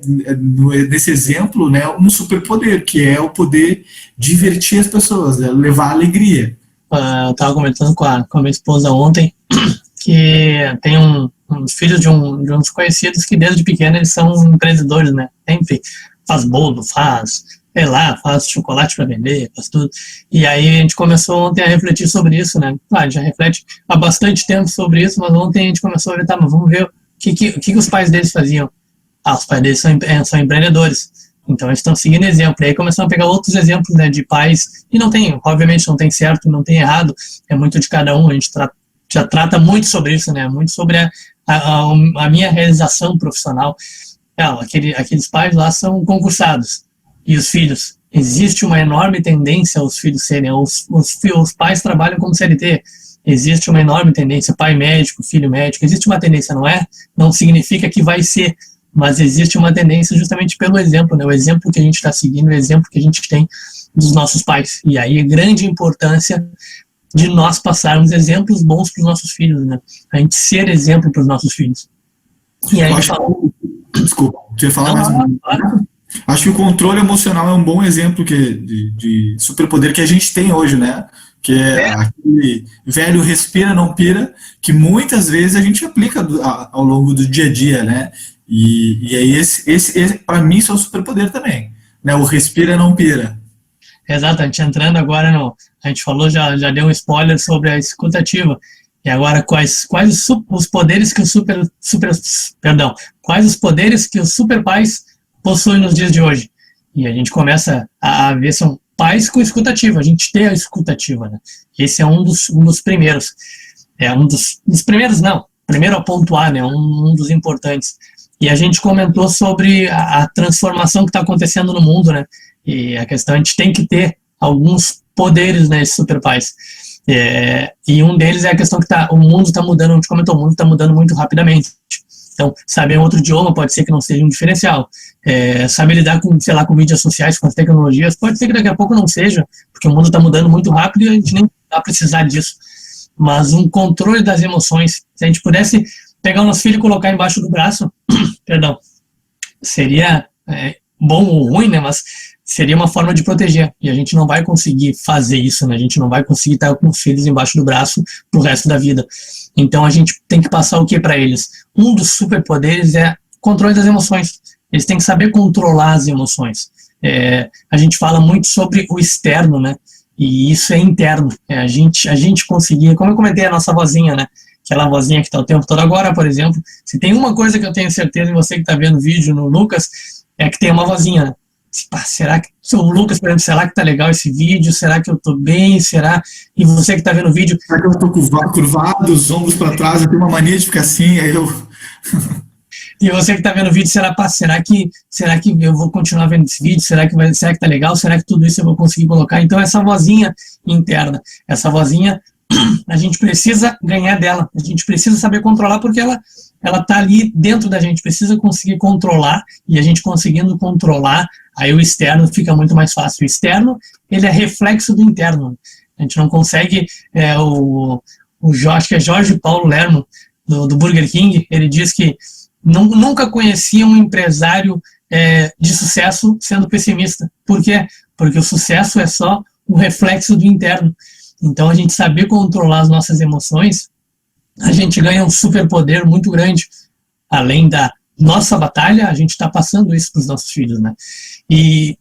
nesse exemplo, né, um superpoder, que é o poder divertir as pessoas, levar alegria. Eu estava comentando com a minha esposa ontem que tem uns filhos de uns conhecidos que desde pequeno eles são empreendedores, né? Enfim, faz bolo, faz chocolate para vender, faz tudo. E aí a gente começou ontem a refletir sobre isso, né? A gente já reflete há bastante tempo sobre isso, mas ontem a gente começou a ver, mas vamos ver o que os pais deles faziam. Os pais deles são empreendedores. Então eles estão seguindo exemplo. E aí começamos a pegar outros exemplos, né, de pais, e obviamente não tem certo, não tem errado, é muito de cada um, a gente já trata muito sobre isso, né? Muito sobre a minha realização profissional. Aqueles pais lá são concursados. E os filhos? Existe uma enorme tendência aos filhos serem... Os pais trabalham como CLT. Existe uma enorme tendência. Pai médico, filho médico. Existe uma tendência, não é? Não significa que vai ser. Mas existe uma tendência justamente pelo exemplo, né? O exemplo que a gente está seguindo, o exemplo que a gente tem dos nossos pais. E aí a grande importância de nós passarmos exemplos bons para os nossos filhos, né? A gente ser exemplo para os nossos filhos. E aí Desculpa, você ia falar mais um. Acho que o controle emocional é um bom exemplo de superpoder que a gente tem hoje, né? Que é aquele velho respira, não pira, que muitas vezes a gente aplica ao longo do dia a dia, né? E aí esse para mim, isso é um superpoder também, né? O respira, não pira. Exato, a gente entrando agora a gente falou, já deu um spoiler sobre a escutativa. E agora, quais os poderes que quais os poderes que os superpais possuem nos dias de hoje? E a gente começa a ver, são pais com escutativa, a gente tem a escutativa, né? Esse é um dos primeiros. É um dos primeiros, não. Primeiro a pontuar, né? Um dos importantes. E a gente comentou sobre a transformação que está acontecendo no mundo, né? E a questão, a gente tem que ter alguns poderes, né, esses superpais. E um deles é a questão que o mundo está mudando, a gente comentou, o mundo está mudando muito rapidamente. Então, saber outro idioma pode ser que não seja um diferencial. Saber lidar com mídias sociais, com as tecnologias, pode ser que daqui a pouco não seja, porque o mundo está mudando muito rápido e a gente nem vai precisar disso. Mas um controle das emoções, se a gente pudesse pegar o nosso filho e colocar embaixo do braço, perdão, seria bom ou ruim, né? Mas seria uma forma de proteger. E a gente não vai conseguir fazer isso, né? A gente não vai conseguir estar com os filhos embaixo do braço pro resto da vida. Então a gente tem que passar o que para eles? Um dos superpoderes é controle das emoções. Eles têm que saber controlar as emoções. A gente fala muito sobre o externo, né? E isso é interno. A gente conseguir, como eu comentei, a nossa vozinha, né? Aquela vozinha que está o tempo todo. Agora, por exemplo, se tem uma coisa que eu tenho certeza em você que está vendo o vídeo no Lucas, é que tem uma vozinha, né? Será que o Lucas, por exemplo, será que tá legal esse vídeo? Será que eu tô bem? Será? E você que tá vendo o vídeo, será que eu tô curvado, os ombros para trás, eu tenho uma mania de ficar assim, aí eu e você que está vendo o vídeo, será que eu vou continuar vendo esse vídeo? Será que tá legal? Será que tudo isso eu vou conseguir colocar? Então, essa vozinha interna, essa vozinha, a gente precisa ganhar dela, a gente precisa saber controlar, porque ela tá ali dentro da gente, precisa conseguir controlar, e a gente conseguindo controlar, aí o externo fica muito mais fácil. O externo, ele é reflexo do interno. A gente não consegue, acho que é Jorge Paulo Lerman, do Burger King, ele diz que nunca conhecia um empresário de sucesso sendo pessimista. Por quê? Porque o sucesso é só um reflexo do interno. Então, a gente saber controlar as nossas emoções, a gente ganha um superpoder muito grande. Além da nossa batalha, a gente está passando isso para os nossos filhos, né? E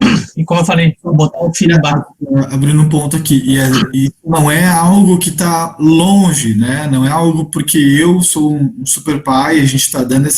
como eu falei, botar o filho embaixo. abrindo um ponto aqui, e não é algo que está longe, né? Não é algo porque eu sou um super pai, a gente está dando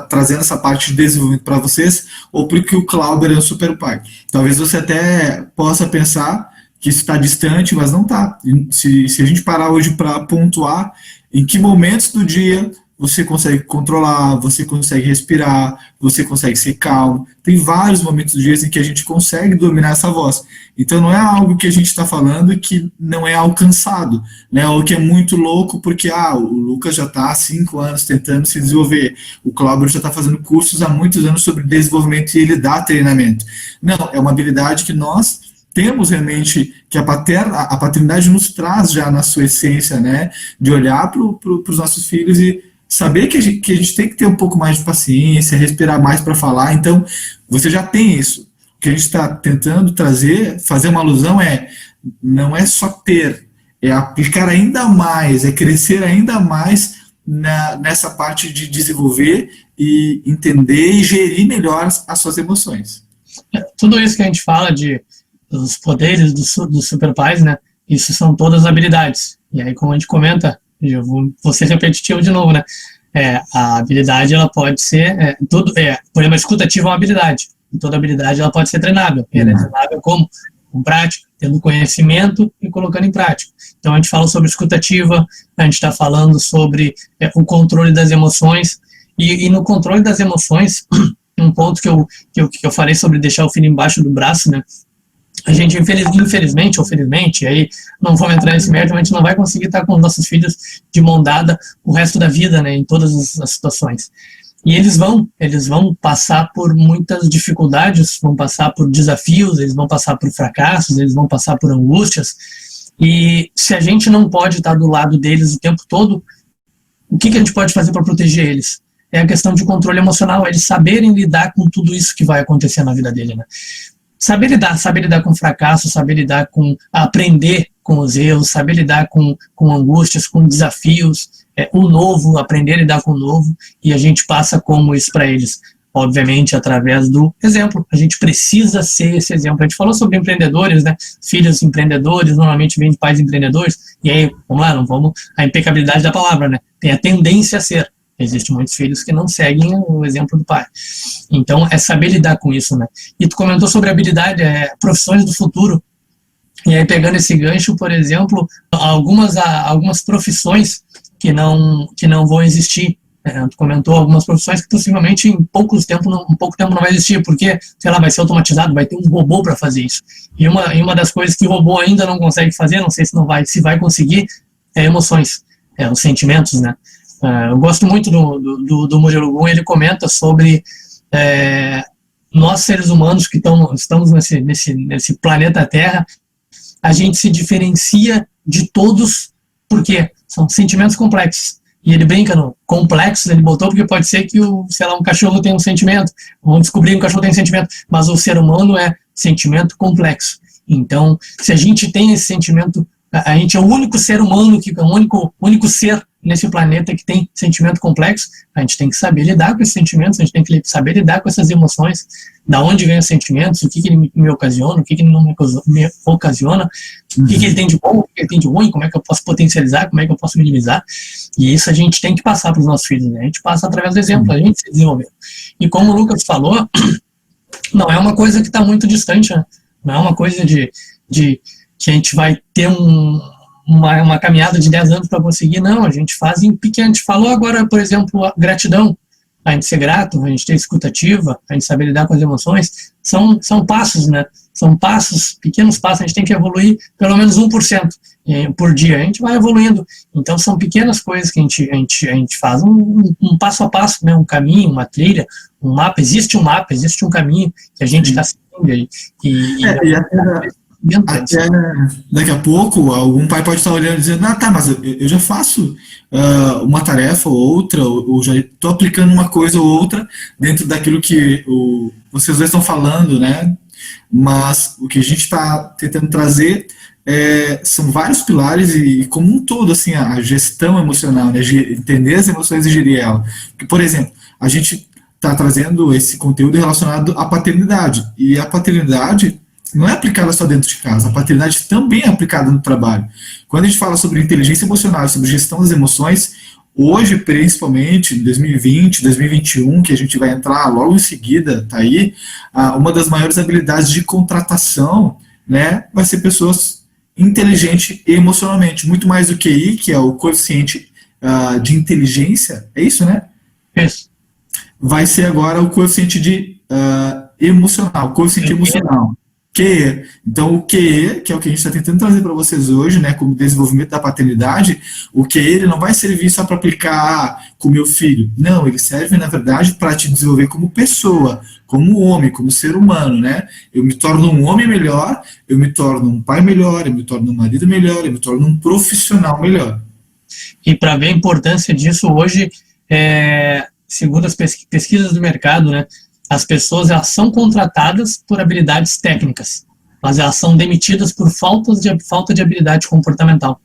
trazendo essa parte de desenvolvimento para vocês, ou porque o Clauber é um super pai. Talvez você até possa pensar que isso está distante, mas não está. Se a gente parar hoje para pontuar em que momentos do dia você consegue controlar, você consegue respirar, você consegue ser calmo. Tem vários momentos do dia em que a gente consegue dominar essa voz. Então não é algo que a gente está falando que não é alcançado, né? Ou que é muito louco porque o Lucas já está há 5 anos tentando se desenvolver, o Cláudio já está fazendo cursos há muitos anos sobre desenvolvimento e ele dá treinamento. Não, é uma habilidade que nós temos realmente, que a paternidade nos traz já na sua essência, né? De olhar para os nossos filhos e saber que a gente tem que ter um pouco mais de paciência, respirar mais para falar. Então, você já tem isso. O que a gente está tentando fazer uma alusão não é só ter, é aplicar ainda mais, é crescer ainda mais nessa parte de desenvolver e entender e gerir melhor as suas emoções. Tudo isso que a gente fala dos poderes dos super pais, né? Isso são todas habilidades. E aí, como a gente comenta, eu vou ser repetitivo de novo, né? A habilidade, ela pode ser, por exemplo, a escutativa é uma habilidade. E toda habilidade, ela pode ser treinável. E ela é treinável como? Com prática, tendo conhecimento e colocando em prática. Então, a gente fala sobre escutativa, a gente está falando sobre o controle das emoções. E no controle das emoções, um ponto que eu falei sobre deixar o filho embaixo do braço, né? A gente, infelizmente ou felizmente, aí não vamos entrar nesse mérito, a gente não vai conseguir estar com os nossos filhos de mão dada o resto da vida, né, em todas as situações. E eles vão passar por muitas dificuldades, vão passar por desafios, eles vão passar por fracassos, eles vão passar por angústias. E se a gente não pode estar do lado deles o tempo todo, o que a gente pode fazer para proteger eles? É a questão de controle emocional, eles saberem lidar com tudo isso que vai acontecer na vida dele, né? Saber lidar com fracasso, saber lidar com aprender com os erros, saber lidar com angústias, com desafios, o novo, aprender a lidar com o novo, e a gente passa como isso para eles, obviamente através do exemplo. A gente precisa ser esse exemplo. A gente falou sobre empreendedores, né? Filhos empreendedores normalmente vêm de pais empreendedores, e aí, a impecabilidade da palavra, né? Tem a tendência a ser. Existem muitos filhos que não seguem o exemplo do pai. Então, é saber lidar com isso, né? E tu comentou sobre habilidade, profissões do futuro. E aí, pegando esse gancho, por exemplo, algumas profissões que não vão existir. Tu comentou algumas profissões que possivelmente em pouco tempo não vai existir, porque, sei lá, vai ser automatizado, vai ter um robô para fazer isso. E uma das coisas que o robô ainda não consegue fazer, não sei se vai conseguir, é emoções, os sentimentos, né? Eu gosto muito do Murilo Gun, ele comenta sobre nós seres humanos que estamos nesse planeta Terra, a gente se diferencia de todos porque são sentimentos complexos. E ele brinca no complexos, ele botou porque pode ser que um cachorro tenha um sentimento, vamos descobrir que um cachorro tem um sentimento, mas o ser humano é sentimento complexo. Então, se a gente tem esse sentimento, a gente é o único ser humano, o único ser nesse planeta que tem sentimento complexo, a gente tem que saber lidar com esses sentimentos, a gente tem que saber lidar com essas emoções, da onde vem os sentimentos, o que ele me ocasiona, o que ele não me ocasiona, o que ele tem de bom, o que ele tem de ruim, como é que eu posso potencializar, como é que eu posso minimizar. E isso a gente tem que passar para os nossos filhos, né? A gente passa através do exemplo, a gente se desenvolveu. E como o Lucas falou, não é uma coisa que está muito distante, né? Não é uma coisa de que a gente vai ter uma caminhada de 10 anos para conseguir, não, a gente faz em pequeno. A gente falou agora, por exemplo, a gratidão, a gente ser grato, a gente ter escutativa, a gente saber lidar com as emoções, são passos, né? São passos, pequenos passos, a gente tem que evoluir pelo menos 1% por dia, a gente vai evoluindo. Então são pequenas coisas que a gente faz, um passo a passo, né? Um caminho, uma trilha, um mapa, existe um caminho que a gente está seguindo. Até daqui a pouco, algum pai pode estar olhando e dizendo, tá, mas eu já faço uma tarefa ou outra, ou já estou aplicando uma coisa ou outra dentro daquilo que vocês dois estão falando, né? Mas o que a gente está tentando trazer são vários pilares e como um todo, assim, a gestão emocional, né? Entender as emoções e gerir ela. Porque, por exemplo, a gente está trazendo esse conteúdo relacionado à paternidade, e a paternidade não é aplicada só dentro de casa, a paternidade também é aplicada no trabalho. Quando a gente fala sobre inteligência emocional, sobre gestão das emoções, hoje, principalmente, em 2020, 2021, que a gente vai entrar logo em seguida, tá aí, uma das maiores habilidades de contratação, né, vai ser pessoas inteligentes emocionalmente, muito mais do QI, que é o coeficiente de inteligência, é isso, né? Isso. Vai ser agora o coeficiente de emocional, coeficiente emocional. QE. Então, o QE, que é o que a gente está tentando trazer para vocês hoje, né, como desenvolvimento da paternidade, o QE ele não vai servir só para aplicar com o meu filho. Não, ele serve, na verdade, para te desenvolver como pessoa, como homem, como ser humano, né? Eu me torno um homem melhor, eu me torno um pai melhor, eu me torno um marido melhor, eu me torno um profissional melhor. E para ver a importância disso hoje, segundo as pesquisas do mercado, né, as pessoas elas são contratadas por habilidades técnicas, mas elas são demitidas por falta de habilidade comportamental.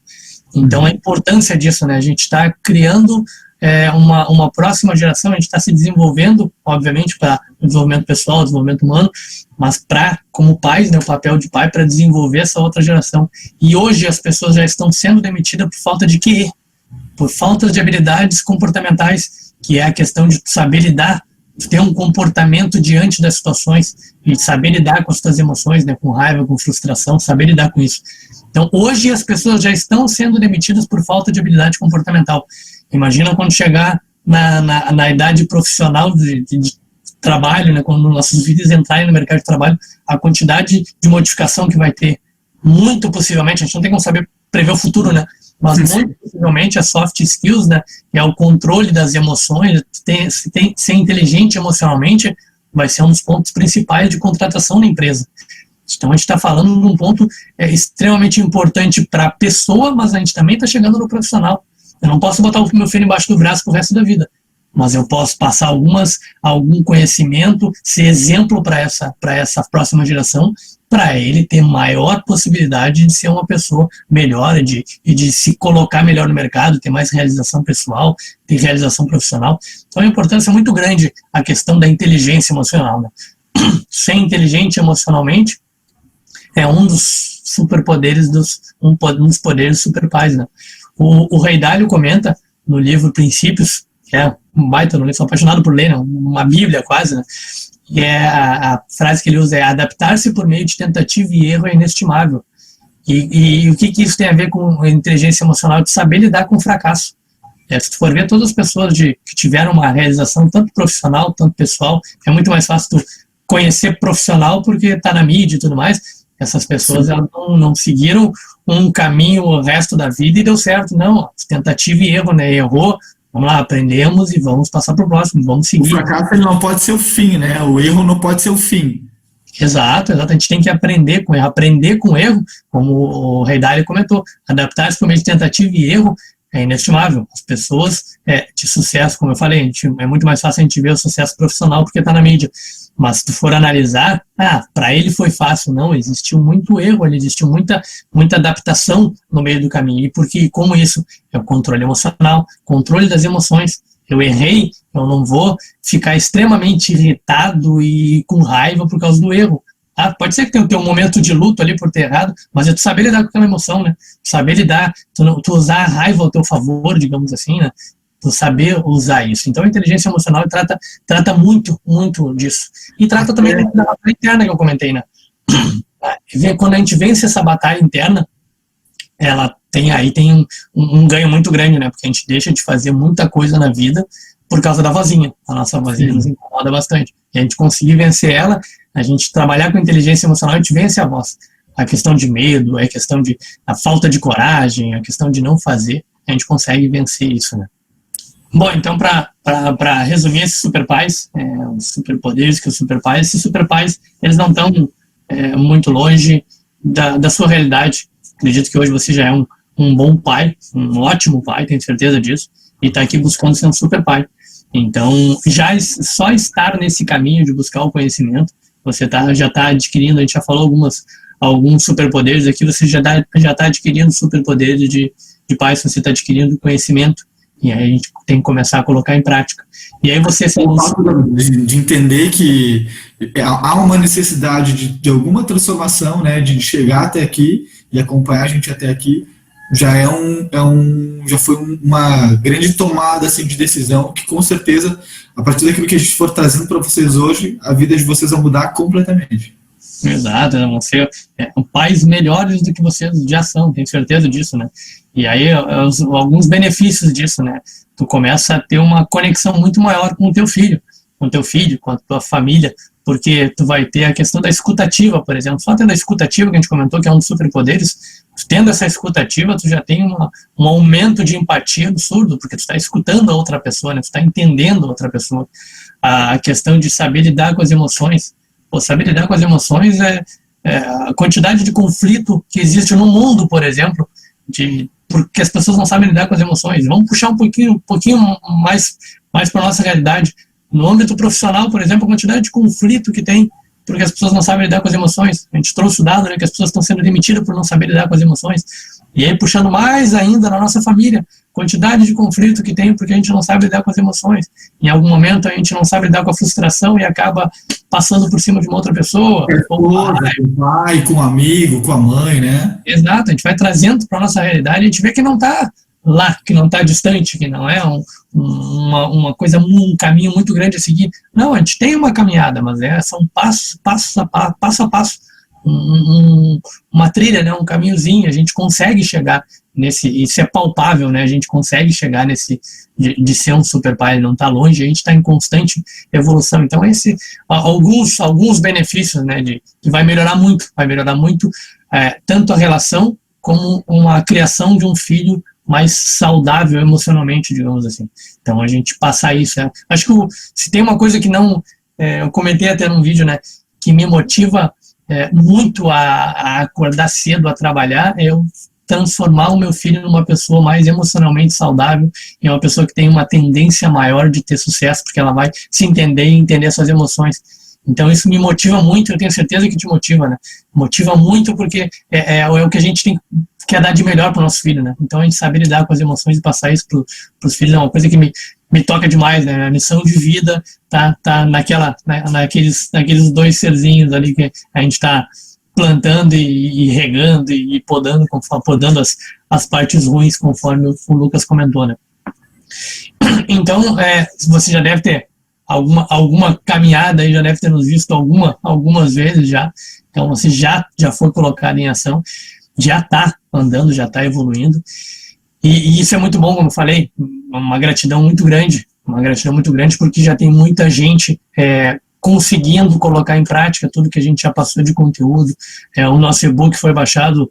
Então, a importância disso, né? A gente está criando uma próxima geração, a gente está se desenvolvendo, obviamente, para o desenvolvimento pessoal, o desenvolvimento humano, mas como pais, né, o papel de pai para desenvolver essa outra geração. E hoje as pessoas já estão sendo demitidas por falta de QE, por falta de habilidades comportamentais, que é a questão de saber lidar, ter um comportamento diante das situações e saber lidar com as suas emoções, né, com raiva, com frustração, saber lidar com isso. Então, hoje as pessoas já estão sendo demitidas por falta de habilidade comportamental. Imagina quando chegar na idade profissional de trabalho, né, quando nossos filhos entrarem no mercado de trabalho, a quantidade de modificação que vai ter, muito possivelmente, a gente não tem como saber prever o futuro, né? Mas muito possivelmente as soft skills, né, que é o controle das emoções, ser inteligente emocionalmente, vai ser um dos pontos principais de contratação na empresa. Então a gente está falando de um ponto extremamente importante para a pessoa, mas a gente também está chegando no profissional. Eu não posso botar o meu filho embaixo do braço pro resto da vida, mas eu posso passar algum conhecimento, ser exemplo para essa próxima geração, para ele ter maior possibilidade de ser uma pessoa melhor e de se colocar melhor no mercado, ter mais realização pessoal, ter realização profissional. Então, a importância é muito grande a questão da inteligência emocional, né? Ser inteligente emocionalmente é um dos superpoderes, um dos poderes superpais, né? O Ray Dalio comenta no livro Princípios, que é um baita no livro, sou apaixonado por ler, né? Uma bíblia quase, né? E a frase que ele usa é: adaptar-se por meio de tentativa e erro é inestimável. E o que isso tem a ver com a inteligência emocional? De saber lidar com o fracasso. Se tu for ver todas as pessoas que tiveram uma realização tanto profissional, tanto pessoal, é muito mais fácil tu conhecer profissional porque está na mídia e tudo mais. Essas pessoas elas não seguiram um caminho o resto da vida e deu certo. Não, tentativa e erro, né? Errou, vamos lá, aprendemos e vamos passar para o próximo, vamos seguir. O fracasso ele não pode ser o fim, né? O erro não pode ser o fim. Exato. A gente tem que aprender com erro, como o Ray Dalio comentou, adaptar-se por meio de tentativa e erro é inestimável. As pessoas de sucesso, como eu falei, é muito mais fácil a gente ver o sucesso profissional porque está na mídia. Mas se tu for analisar, para ele foi fácil. Não, existiu muito erro, existiu muita adaptação no meio do caminho. E porque, como isso é o controle emocional, controle das emoções. Eu errei, eu não vou ficar extremamente irritado e com raiva por causa do erro. Pode ser que tenha um momento de luto ali por ter errado, mas é tu saber lidar com aquela emoção, né? Saber lidar, tu usar a raiva ao teu favor, digamos assim, né? Tu saber usar isso. Então a inteligência emocional trata muito, muito disso. E trata também da batalha interna que eu comentei, né? Quando a gente vence essa batalha interna, ela tem um ganho muito grande, né? Porque a gente deixa de fazer muita coisa na vida por causa da vozinha. A nossa vozinha nos incomoda bastante. E a gente conseguir vencer ela, a gente trabalhar com inteligência emocional, a gente vence a voz. A questão de medo, a questão de a falta de coragem, a questão de não fazer, a gente consegue vencer isso, né? Bom, então, para resumir esses superpais, os superpoderes que os superpais, esses superpais, eles não estão muito longe da sua realidade. Acredito que hoje você já é um bom pai, um ótimo pai, tenho certeza disso, e está aqui buscando ser um super pai. Então, só estar nesse caminho de buscar o conhecimento, você já está adquirindo, a gente já falou alguns superpoderes aqui, você já está adquirindo superpoderes de pai, você está adquirindo conhecimento, e aí a gente tem que começar a colocar em prática. E aí você... De entender que há uma necessidade de alguma transformação, né, de chegar até aqui e acompanhar a gente até aqui, já foi uma grande tomada assim, de decisão que, com certeza, a partir daquilo que a gente for trazendo para vocês hoje, a vida de vocês vai mudar completamente. Exato, vão ser pais melhores do que vocês já são, tenho certeza disso, né? E aí, alguns benefícios disso, né? Tu começa a ter uma conexão muito maior com o teu filho, com a tua família, porque tu vai ter a questão da escutativa, por exemplo. Só tendo a escutativa, que a gente comentou, que é um dos superpoderes, tendo essa escutativa, tu já tem um aumento de empatia absurdo, porque tu está escutando a outra pessoa, né? Tu está entendendo a outra pessoa. A questão de saber lidar com as emoções. Saber lidar com as emoções a quantidade de conflito que existe no mundo, por exemplo, porque as pessoas não sabem lidar com as emoções. Vamos puxar um pouquinho mais para a nossa realidade. No âmbito profissional, por exemplo, a quantidade de conflito que tem porque as pessoas não sabem lidar com as emoções. A gente trouxe o dado, né, que as pessoas estão sendo demitidas por não saber lidar com as emoções. E aí, puxando mais ainda na nossa família, quantidade de conflito que tem porque a gente não sabe lidar com as emoções. Em algum momento a gente não sabe lidar com a frustração e acaba passando por cima de uma outra pessoa. Com o pai, com o amigo, com a mãe, né? Exato, a gente vai trazendo para a nossa realidade e a gente vê que não está lá, que não está distante, que não é uma coisa, um caminho muito grande a seguir. Não, a gente tem uma caminhada, mas são passo a passo, uma trilha, né, um caminhozinho, a gente consegue chegar nesse, isso é palpável, né, a gente consegue chegar nesse, de ser um super pai, não está longe, a gente está em constante evolução. Então alguns benefícios, né, que vai melhorar muito tanto a relação como a criação de um filho mais saudável emocionalmente, digamos assim. Então a gente passar isso, acho que se tem uma coisa que não, eu comentei até num vídeo, né, que me motiva muito a acordar cedo, a trabalhar, é eu transformar o meu filho numa pessoa mais emocionalmente saudável e uma pessoa que tem uma tendência maior de ter sucesso, porque ela vai se entender e entender suas emoções. Então isso me motiva muito, eu tenho certeza que te motiva, né? Motiva muito porque é o que a gente quer dar de melhor para o nosso filho, né? Então a gente saber lidar com as emoções e passar isso para os filhos é uma coisa que me toca demais, né? A missão de vida tá naqueles dois serzinhos ali que a gente está plantando e regando e podando as partes ruins, conforme o Lucas comentou, né? Então, você já deve ter alguma caminhada aí, já deve ter nos visto algumas vezes já. Então, você já foi colocado em ação, já está andando, já está evoluindo. E isso é muito bom, como eu falei, uma gratidão muito grande, porque já tem muita gente conseguindo colocar em prática tudo que a gente já passou de conteúdo. O nosso e-book foi baixado,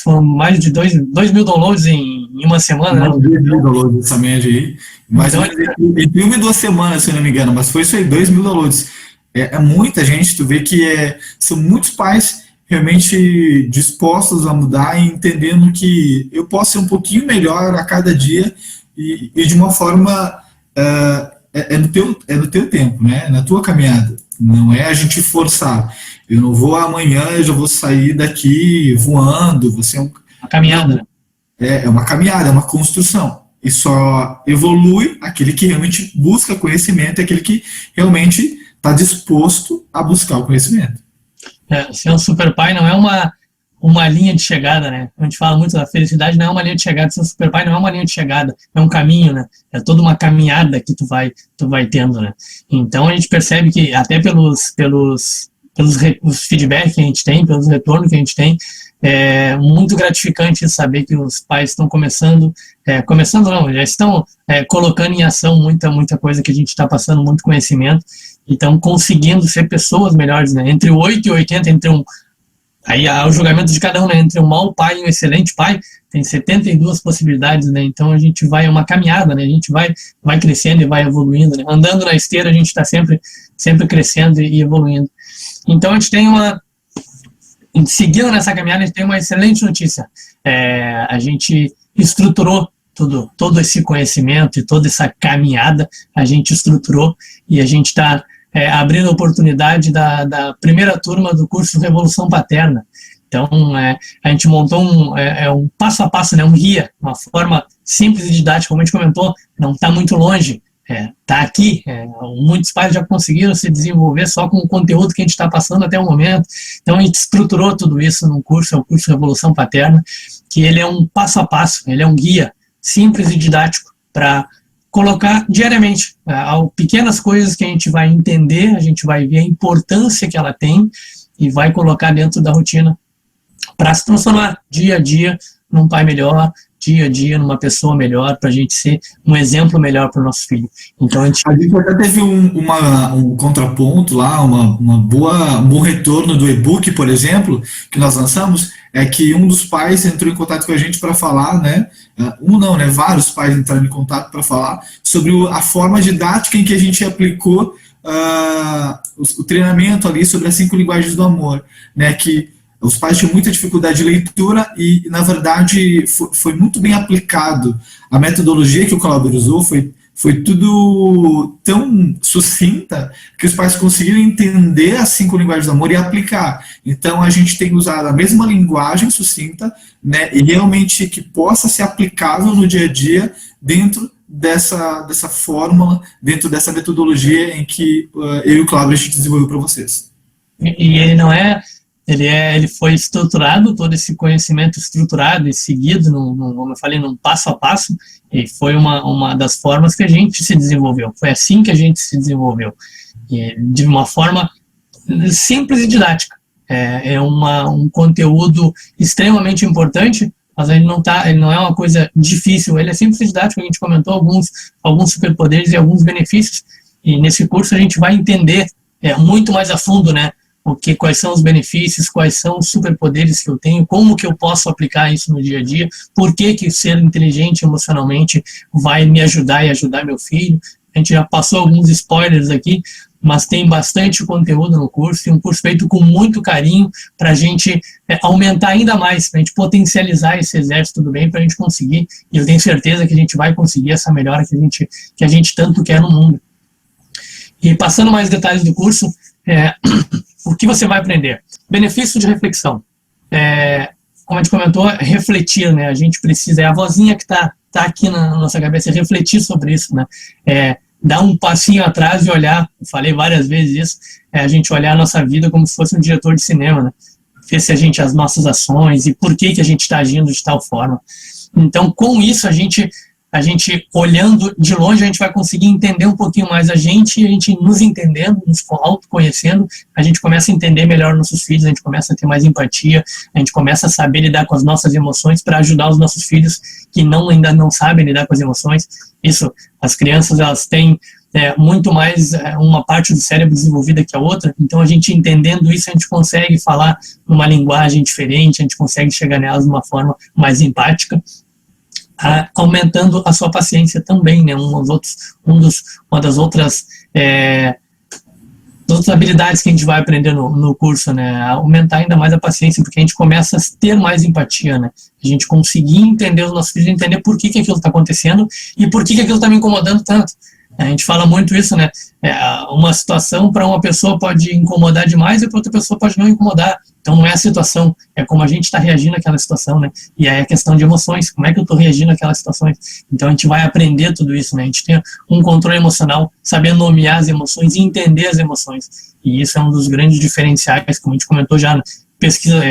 foram mais de 2 mil downloads em uma semana. Não, 2 mil downloads essa média aí. Mas então, em 1 e 2 semanas, se eu não me engano, mas foi isso aí, 2 mil downloads. É muita gente, tu vê que são muitos pais realmente dispostos a mudar e entendendo que eu posso ser um pouquinho melhor a cada dia e de uma forma no teu tempo, né? Na tua caminhada. Não é a gente forçar. Eu não vou amanhã, eu já vou sair daqui voando. Você é A caminhada, né? é uma caminhada, é uma construção. E só evolui aquele que realmente busca conhecimento, aquele que realmente está disposto a buscar o conhecimento. Ser um super pai não é uma linha de chegada, né? A gente fala muito da felicidade, não é uma linha de chegada. Ser um super pai não é uma linha de chegada, é um caminho, né? É toda uma caminhada que tu vai tendo, né? Então a gente percebe que até os feedbacks que a gente tem, pelos retornos que a gente tem, é muito gratificante saber que os pais estão começando não, já estão colocando em ação muita coisa que a gente está passando, muito conhecimento, e estão conseguindo ser pessoas melhores, né? Entre o 8 e 80, aí há o julgamento de cada um, né? Entre um mau pai e um excelente pai, tem 72 possibilidades, né? Então a gente vai, é uma caminhada, né? A gente vai crescendo e vai evoluindo, né? Andando na esteira, a gente está sempre crescendo e evoluindo. Então a gente tem seguindo nessa caminhada, a gente tem uma excelente notícia. A gente estruturou todo esse conhecimento e toda essa caminhada, a gente estruturou e a gente está abrindo a oportunidade da primeira turma do curso Revolução Paterna. Então, a gente montou um passo a passo, né, um guia, uma forma simples e didática, como a gente comentou, não está muito longe, está aqui. Muitos pais já conseguiram se desenvolver só com o conteúdo que a gente está passando até o momento. Então, a gente estruturou tudo isso num curso, é o curso Revolução Paterna, que ele é um passo a passo, ele é um guia simples e didático para colocar diariamente pequenas coisas que a gente vai entender, a gente vai ver a importância que ela tem e vai colocar dentro da rotina para se transformar dia a dia num pai melhor, dia a dia numa pessoa melhor, para a gente ser um exemplo melhor para o nosso filho. Então a gente até teve um contraponto lá, um bom retorno do e-book, por exemplo, que nós lançamos, é que um dos pais entrou em contato com a gente para falar, né? Vários pais entraram em contato para falar sobre a forma didática em que a gente aplicou o treinamento ali sobre as 5 linguagens do amor, né? Que os pais tinham muita dificuldade de leitura e, na verdade, foi muito bem aplicado. A metodologia que o Clauber usou foi tudo tão sucinta que os pais conseguiram entender as 5 linguagens do amor e aplicar. Então, a gente tem usado a mesma linguagem sucinta, né, e realmente que possa ser aplicável no dia a dia dentro dessa fórmula, dentro dessa metodologia em que eu e o Clauber a gente desenvolveu para vocês. E ele não é... Ele foi estruturado, todo esse conhecimento estruturado e seguido, como eu falei, num passo a passo, e foi uma das formas que a gente se desenvolveu. Foi assim que a gente se desenvolveu, de uma forma simples e didática. Um conteúdo extremamente importante, mas ele não é uma coisa difícil, ele é simples e didático. A gente comentou alguns superpoderes e alguns benefícios, e nesse curso a gente vai entender muito mais a fundo, né? Quais são os benefícios, quais são os superpoderes que eu tenho, como que eu posso aplicar isso no dia a dia, por que ser inteligente emocionalmente vai me ajudar e ajudar meu filho. A gente já passou alguns spoilers aqui, mas tem bastante conteúdo no curso, e um curso feito com muito carinho para a gente aumentar ainda mais, para a gente potencializar esse exército do bem, para a gente conseguir, e eu tenho certeza que a gente vai conseguir essa melhora que a gente tanto quer no mundo. E passando mais detalhes do curso, o que você vai aprender? Benefício de reflexão. Como a gente comentou, refletir, né? A gente precisa, a vozinha que tá aqui na nossa cabeça, refletir sobre isso, né? Dar um passinho atrás e olhar, eu falei várias vezes isso, a gente olhar a nossa vida como se fosse um diretor de cinema, né? Ver se as nossas ações e por que a gente está agindo de tal forma. Então, com isso, a gente olhando de longe, a gente vai conseguir entender um pouquinho mais a gente nos entendendo, nos autoconhecendo, a gente começa a entender melhor nossos filhos, a gente começa a ter mais empatia, a gente começa a saber lidar com as nossas emoções para ajudar os nossos filhos que ainda não sabem lidar com as emoções. Isso, as crianças, elas têm muito mais uma parte do cérebro desenvolvida que a outra, então a gente entendendo isso, a gente consegue falar numa linguagem diferente, a gente consegue chegar nelas de uma forma mais empática, aumentando a sua paciência também, né? Uma das outras outras habilidades que a gente vai aprender no curso, né? Aumentar ainda mais a paciência, porque a gente começa a ter mais empatia, né? A gente conseguir entender os nossos filhos, entender por que aquilo está acontecendo e por que aquilo está me incomodando tanto. A gente fala muito isso, né? Uma situação para uma pessoa pode incomodar demais e para outra pessoa pode não incomodar. Então não é a situação, é como a gente está reagindo àquela situação, né? E aí é questão de emoções, como é que eu estou reagindo àquelas situações. Então a gente vai aprender tudo isso, né? A gente tem um controle emocional, saber nomear as emoções e entender as emoções. E isso é um dos grandes diferenciais, como a gente comentou já, né? Pesquisa,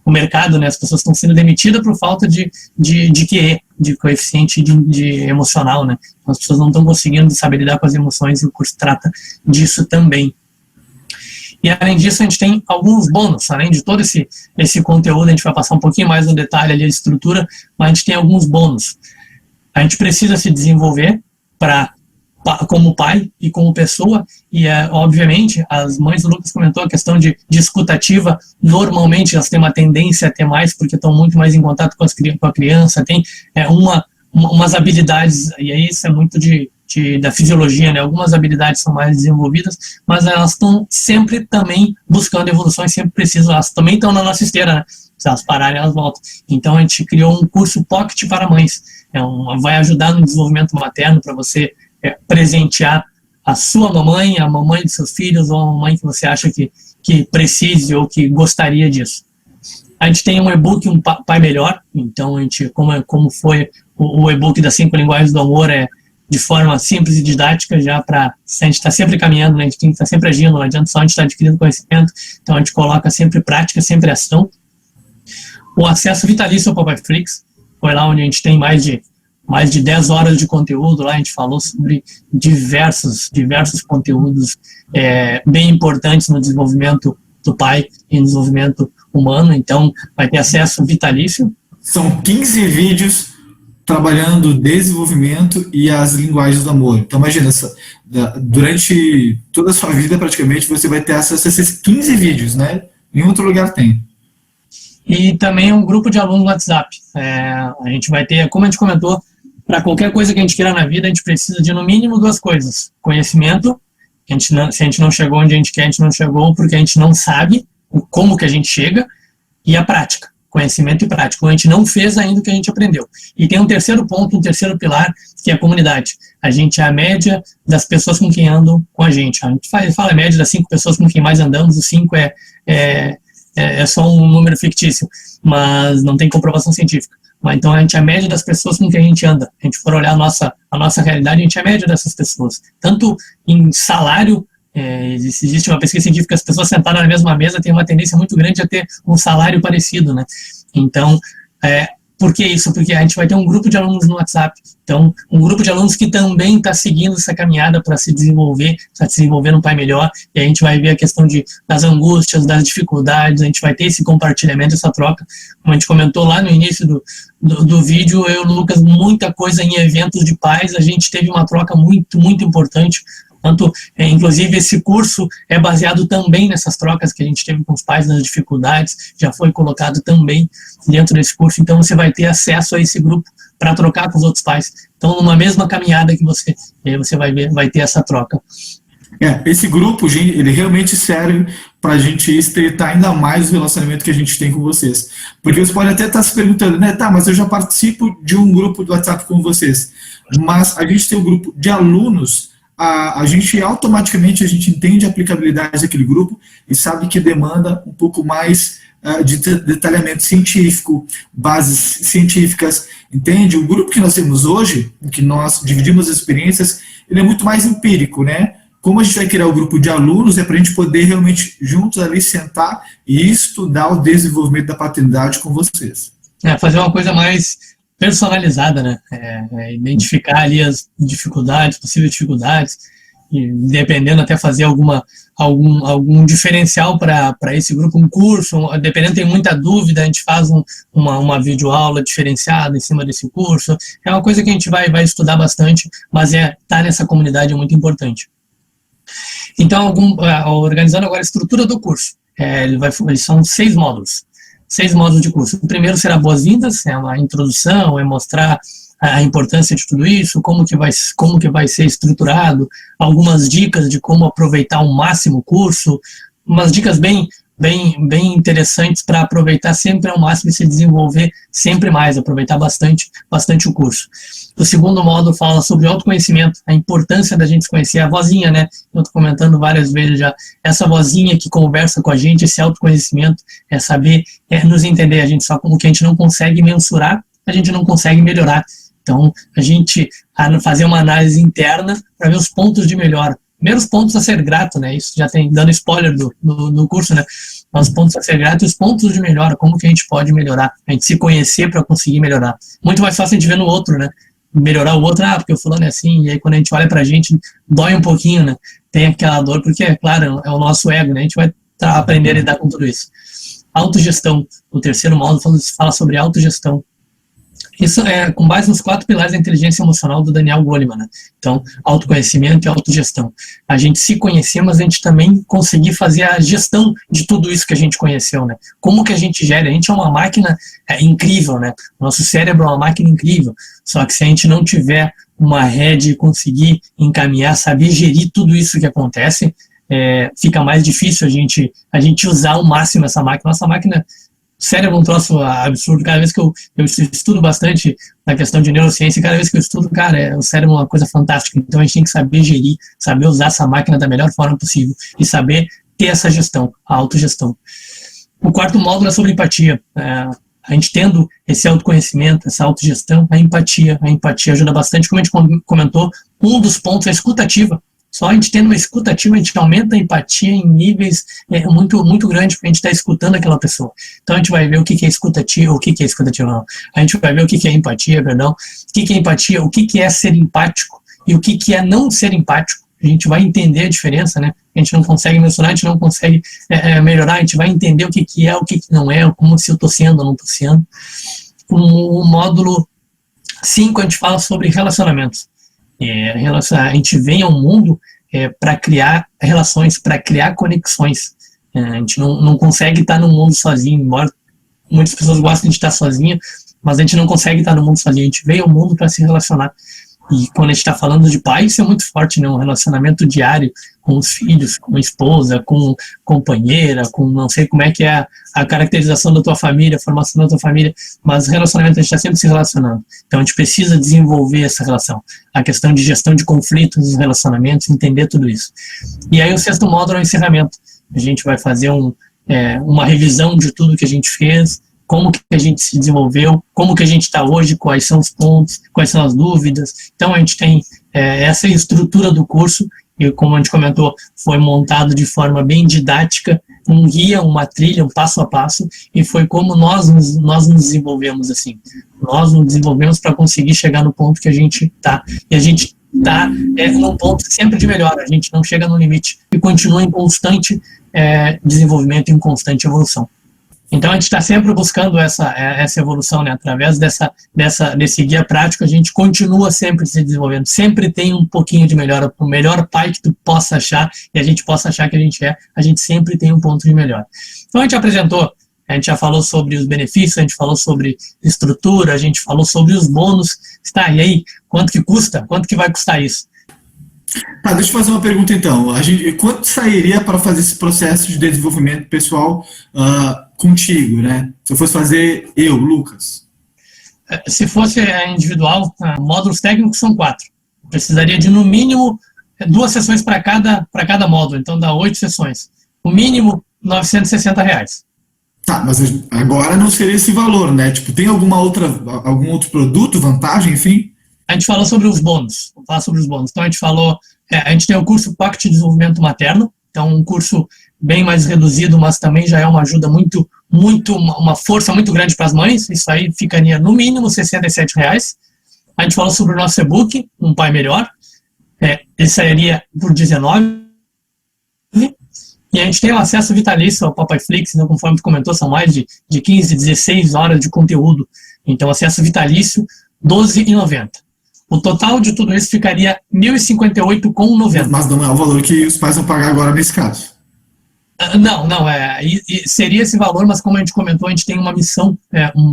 o mercado, né? As pessoas estão sendo demitidas por falta de QE, de coeficiente de emocional, né? As pessoas não estão conseguindo saber lidar com as emoções e o curso trata disso também. E além disso, a gente tem alguns bônus, além de todo esse conteúdo, a gente vai passar um pouquinho mais no detalhe ali, a estrutura, mas a gente tem alguns bônus. A gente precisa se desenvolver como pai e como pessoa, e obviamente as mães do Lucas comentou a questão de escutativa, normalmente elas têm uma tendência a ter mais, porque estão muito mais em contato com a criança, tem umas habilidades, e aí isso é muito da fisiologia, né? Algumas habilidades são mais desenvolvidas, mas elas estão sempre também buscando evolução e sempre precisam, elas também estão na nossa esteira, né? Se elas pararem, elas voltam. Então a gente criou um curso Pocket para mães, vai ajudar no desenvolvimento materno para você presentear a sua mamãe, a mamãe de seus filhos, ou a mamãe que você acha que precise ou que gostaria disso. A gente tem um e-book, um Pai Melhor, então a gente, como foi o e-book das 5 linguagens do amor, de forma simples e didática, já para a gente está sempre caminhando, né? A gente tem que estar sempre agindo, não adianta só a gente estar adquirindo conhecimento, então a gente coloca sempre prática, sempre ação. O acesso vitalício ao Papai Flix, foi lá onde a gente tem mais de 10 horas de conteúdo, lá a gente falou sobre diversos conteúdos bem importantes no desenvolvimento do pai e no desenvolvimento humano, então vai ter acesso vitalício. São 15 vídeos trabalhando o desenvolvimento e as linguagens do amor. Então imagina, durante toda a sua vida praticamente você vai ter acesso a esses 15 vídeos, né? Em outro lugar tem. E também um grupo de alunos no WhatsApp. A gente vai ter, como a gente comentou, para qualquer coisa que a gente queira na vida, a gente precisa de no mínimo 2 coisas. Conhecimento, se a gente não chegou onde a gente quer, a gente não chegou porque a gente não sabe como que a gente chega, e a prática. Conhecimento e prática. A gente não fez ainda o que a gente aprendeu. E tem um terceiro ponto, um terceiro pilar, que é a comunidade. A gente é a média das pessoas com quem andam com a gente. A gente fala a média das 5 pessoas com quem mais andamos, o 5 é só um número fictício, mas não tem comprovação científica. Então a gente é a média das pessoas com quem a gente anda. A gente for olhar a nossa realidade, a gente é a média dessas pessoas. Tanto em salário, existe uma pesquisa científica, as pessoas sentadas na mesma mesa têm uma tendência muito grande a ter um salário parecido, né? Então, por que isso? Porque a gente vai ter um grupo de alunos no WhatsApp, então um grupo de alunos que também está seguindo essa caminhada para se desenvolver num pai melhor, e a gente vai ver a questão das angústias, das dificuldades, a gente vai ter esse compartilhamento, essa troca, como a gente comentou lá no início do vídeo, eu e o Lucas, muita coisa em eventos de pais, a gente teve uma troca muito, muito importante. Tanto, inclusive, esse curso é baseado também nessas trocas que a gente teve com os pais, nas dificuldades, já foi colocado também dentro desse curso, então você vai ter acesso a esse grupo para trocar com os outros pais. Então, numa mesma caminhada que você vai ter essa troca. Esse grupo, gente, ele realmente serve para a gente estreitar ainda mais o relacionamento que a gente tem com vocês. Porque você pode até estar se perguntando, né, mas eu já participo de um grupo do WhatsApp com vocês. Mas a gente tem um grupo de alunos, a gente automaticamente entende a aplicabilidade daquele grupo e sabe que demanda um pouco mais de detalhamento científico, bases científicas, entende? O grupo que nós temos hoje, em que nós dividimos as experiências, ele é muito mais empírico, né? Como a gente vai criar o grupo de alunos, para a gente poder realmente juntos ali sentar e estudar o desenvolvimento da paternidade com vocês. Fazer uma coisa mais personalizada, né? Identificar ali as dificuldades, possíveis dificuldades, e dependendo até fazer algum diferencial para esse grupo, um curso, dependendo, tem muita dúvida, a gente faz uma videoaula diferenciada em cima desse curso. É uma coisa que a gente vai estudar bastante, mas estar nessa comunidade é muito importante. Então, organizando agora a estrutura do curso, eles são 6 módulos. 6 módulos de curso. O primeiro será boas-vindas, é uma introdução, é mostrar a importância de tudo isso, como que vai ser estruturado, algumas dicas de como aproveitar ao máximo o curso, umas dicas bem interessantes para aproveitar sempre ao máximo e se desenvolver sempre mais, aproveitar bastante o curso. O segundo módulo fala sobre autoconhecimento, a importância da gente se conhecer, a vozinha, né? Eu estou comentando várias vezes já, essa vozinha que conversa com a gente, esse autoconhecimento, é saber, nos entender, a gente só como que a gente não consegue mensurar, a gente não consegue melhorar. Então, a gente fazer uma análise interna para ver os pontos de melhora. Primeiros pontos a ser grato, né? Isso já tem, dando spoiler do curso, né? Os pontos a ser grato e os pontos de melhora, como que a gente pode melhorar, a gente se conhecer para conseguir melhorar. Muito mais fácil a gente ver no outro, né? Melhorar o outro, porque o fulano é assim, e aí quando a gente olha pra gente, dói um pouquinho, né? Tem aquela dor, porque, é claro, é o nosso ego, né? A gente vai aprender a lidar com tudo isso. Autogestão, o terceiro módulo fala sobre autogestão. Isso é com base nos 4 pilares da inteligência emocional do Daniel Goleman, né? Então, autoconhecimento e autogestão. A gente se conhecer, mas a gente também conseguir fazer a gestão de tudo isso que a gente conheceu, né? Como que a gente gera? A gente é uma máquina incrível, né? Nosso cérebro é uma máquina incrível. Só que se a gente não tiver uma rede e conseguir encaminhar, saber gerir tudo isso que acontece, fica mais difícil a gente usar ao máximo essa máquina. Nossa máquina cérebro é um troço absurdo. Cada vez que eu estudo bastante na questão de neurociência, cada vez que eu estudo, cara, o cérebro é uma coisa fantástica. Então a gente tem que saber gerir, saber usar essa máquina da melhor forma possível e saber ter essa gestão, a autogestão. O quarto módulo é sobre empatia. A gente tendo esse autoconhecimento, essa autogestão, a empatia ajuda bastante. Como a gente comentou, um dos pontos é a escutativa. Só a gente tendo uma escutativa, a gente aumenta a empatia em níveis muito, muito grandes, porque a gente está escutando aquela pessoa. Então a gente vai ver o que é escutativa, o que é escutativa não. A gente vai ver o que é empatia, perdão, o que é empatia, o que é ser empático e o que é não ser empático. A gente vai entender a diferença, né? A gente não consegue mensurar, a gente não consegue melhorar, a gente vai entender o que é, o que não é, como se eu estou sendo ou não estou sendo. O módulo 5 a gente fala sobre relacionamentos. A gente vem ao mundo para criar relações, para criar conexões. A gente não consegue estar no mundo sozinho, embora muitas pessoas gostem de estar sozinha, mas a gente não consegue estar no mundo sozinho. A gente veio ao mundo para se relacionar. E quando a gente está falando de pai, isso é muito forte, né? Um relacionamento diário com os filhos, com a esposa, com companheira, com não sei como é que é a caracterização da tua família, a formação da tua família, mas relacionamento a gente está sempre se relacionando. Então a gente precisa desenvolver essa relação. A questão de gestão de conflitos nos relacionamentos, entender tudo isso. E aí o sexto módulo é o encerramento. A gente vai fazer uma revisão de tudo que a gente fez, como que a gente se desenvolveu, como que a gente está hoje, quais são os pontos, quais são as dúvidas. Então a gente tem essa estrutura do curso, e como a gente comentou, foi montado de forma bem didática, um guia, uma trilha, um passo a passo, e foi como nós nos desenvolvemos assim. Nós nos desenvolvemos para conseguir chegar no ponto que a gente está. E a gente está num ponto sempre de melhora, a gente não chega no limite, e continua em constante desenvolvimento, em constante evolução. Então a gente está sempre buscando essa evolução, né? Através desse guia prático, a gente continua sempre se desenvolvendo, sempre tem um pouquinho de melhora. O melhor pai que tu possa achar, e a gente possa achar que a gente sempre tem um ponto de melhora. Então a gente apresentou, a gente já falou sobre os benefícios, a gente falou sobre estrutura, a gente falou sobre os bônus. Tá, e aí, quanto que custa? Quanto que vai custar isso? Tá, deixa eu fazer uma pergunta então. Quanto sairia para fazer esse processo de desenvolvimento pessoal contigo, né? Se eu fosse fazer Lucas? Se fosse individual, módulos técnicos são 4. Precisaria de, no mínimo, 2 sessões para cada módulo, então dá 8 sessões. O mínimo, R$960. Tá, mas agora não seria esse valor, né? Tipo, tem algum outro produto, vantagem, enfim? A gente falou sobre os bônus. Vamos falar sobre os bônus. Então a gente falou, a gente tem o curso Pocket de Desenvolvimento Materno, então um curso bem mais reduzido, mas também já é uma ajuda uma força muito grande para as mães. Isso aí ficaria no mínimo R$67. A gente falou sobre o nosso e-book, Um Pai Melhor. Ele sairia por R$19. E a gente tem o acesso vitalício ao Papai Flix, então, conforme tu comentou, são mais de 15, 16 horas de conteúdo. Então acesso vitalício, R$12,90. O total de tudo isso ficaria R$1.058,90. Mas não é o valor que os pais vão pagar agora nesse caso. Não, seria esse valor, mas como a gente comentou, a gente tem uma missão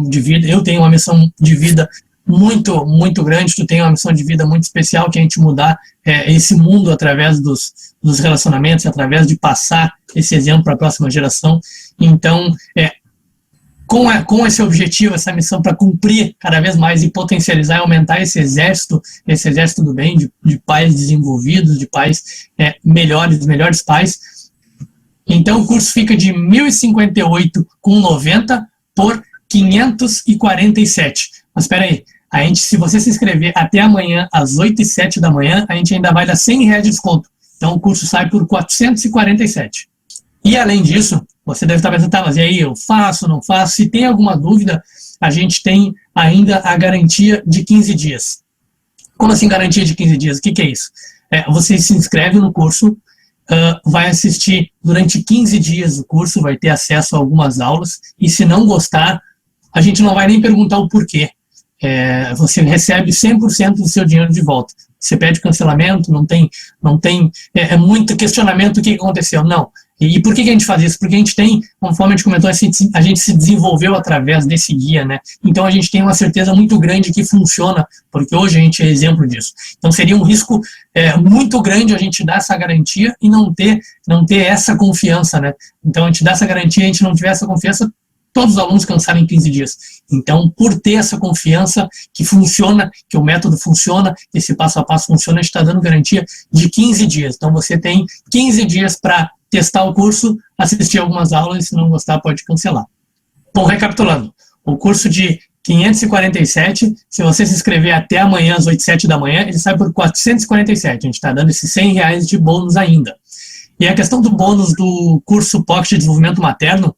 de vida, eu tenho uma missão de vida muito grande, tu tem uma missão de vida muito especial, que é a gente mudar esse mundo através dos relacionamentos, através de passar esse exemplo para a próxima geração. Então, com esse objetivo, essa missão para cumprir cada vez mais e potencializar e aumentar esse exército do bem, de pais desenvolvidos, de pais melhores pais. Então o curso fica de R$ 1.058,90 por R$ 547. Mas espera aí, se você se inscrever até amanhã às 8h07 da manhã, a gente ainda vai dar R$100 de desconto. Então o curso sai por R$ 447. E além disso, você deve estar pensando, tá, mas e aí, eu faço, não faço? Se tem alguma dúvida, a gente tem ainda a garantia de 15 dias. Como assim garantia de 15 dias? O que é isso? Você se inscreve no curso, vai assistir durante 15 dias o curso, vai ter acesso a algumas aulas, e se não gostar, a gente não vai nem perguntar o porquê. Você recebe 100% do seu dinheiro de volta. Você pede cancelamento, não tem muito questionamento do que aconteceu. Não. E por que a gente faz isso? Porque a gente tem, conforme a gente comentou, a gente se desenvolveu através desse guia, né? Então a gente tem uma certeza muito grande que funciona, porque hoje a gente é exemplo disso. Então seria um risco muito grande a gente dar essa garantia e não ter essa confiança, né? Então a gente dá essa garantia, a gente não tiver essa confiança, todos os alunos cansaram em 15 dias. Então, por ter essa confiança que funciona, que o método funciona, que esse passo a passo funciona, a gente está dando garantia de 15 dias. Então, você tem 15 dias para testar o curso, assistir algumas aulas, e se não gostar, pode cancelar. Bom, recapitulando, o curso de 547, se você se inscrever até amanhã, às 8h07 da manhã, ele sai por 447. A gente está dando esses R$100 de bônus ainda. E a questão do bônus do curso Pocket de Desenvolvimento Materno,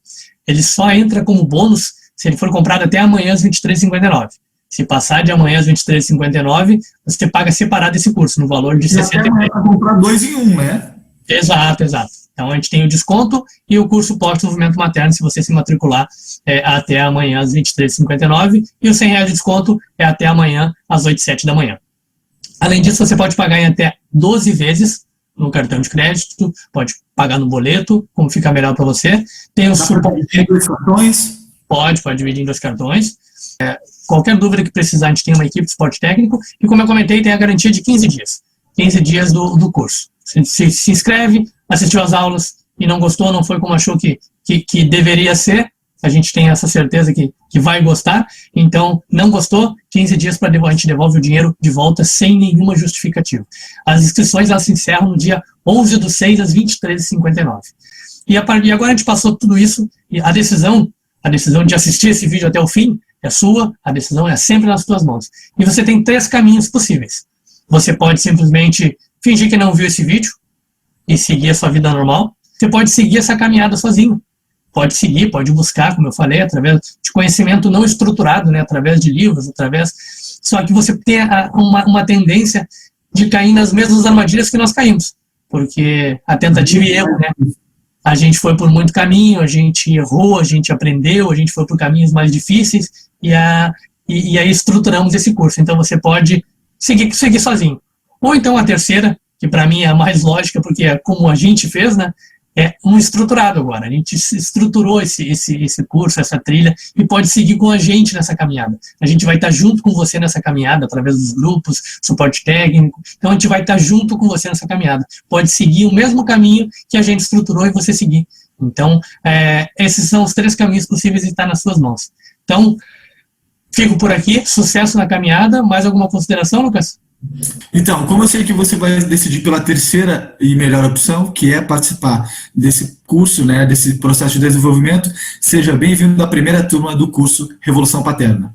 ele só entra como bônus se ele for comprado até amanhã às 23h59. Se passar de amanhã às 23h59, você paga separado esse curso, no valor de R$ 60. Para comprar 2 em 1, né? Exato. Então a gente tem o desconto e o curso pós-desenvolvimento materno, se você se matricular até amanhã às 23h59, e o R$100 de desconto é até amanhã às 8h07 da manhã. Além disso, você pode pagar em até 12 vezes no cartão de crédito, pode pagar no boleto, como fica melhor para você. Tem o suporte. Dividir em 2 cartões? Pode dividir em 2 cartões. Qualquer dúvida que precisar, a gente tem uma equipe de suporte técnico. E como eu comentei, tem a garantia de 15 dias. 15 dias do curso. Se inscreve, assistiu às aulas e não gostou, não foi como achou que deveria ser, a gente tem essa certeza que vai gostar. Então, não gostou, 15 dias para a gente devolve o dinheiro de volta sem nenhuma justificativa. As inscrições elas se encerram no dia 11/6 às 23h59. E agora a gente passou tudo isso, e a decisão de assistir esse vídeo até o fim é sua, a decisão é sempre nas suas mãos. E você tem 3 caminhos possíveis. Você pode simplesmente fingir que não viu esse vídeo e seguir a sua vida normal. Você pode seguir essa caminhada sozinho. Pode seguir, pode buscar, como eu falei, através de conhecimento não estruturado, né, através de livros, só que você tem uma tendência de cair nas mesmas armadilhas que nós caímos. Porque a tentativa e erro, né? A gente foi por muito caminho, a gente errou, a gente aprendeu, a gente foi por caminhos mais difíceis e aí estruturamos esse curso. Então você pode seguir sozinho. Ou então a terceira, que para mim é a mais lógica, porque é como a gente fez, né? É um estruturado agora. A gente estruturou esse curso, essa trilha, e pode seguir com a gente nessa caminhada. A gente vai estar junto com você nessa caminhada, através dos grupos, suporte técnico. Então a gente vai estar junto com você nessa caminhada. Pode seguir o mesmo caminho que a gente estruturou e você seguir. Então, esses são os 3 caminhos possíveis e está nas suas mãos. Então, fico por aqui. Sucesso na caminhada. Mais alguma consideração, Lucas? Então, como eu sei que você vai decidir pela terceira e melhor opção, que é participar desse curso, né, desse processo de desenvolvimento, seja bem-vindo à primeira turma do curso Revolução Paterna.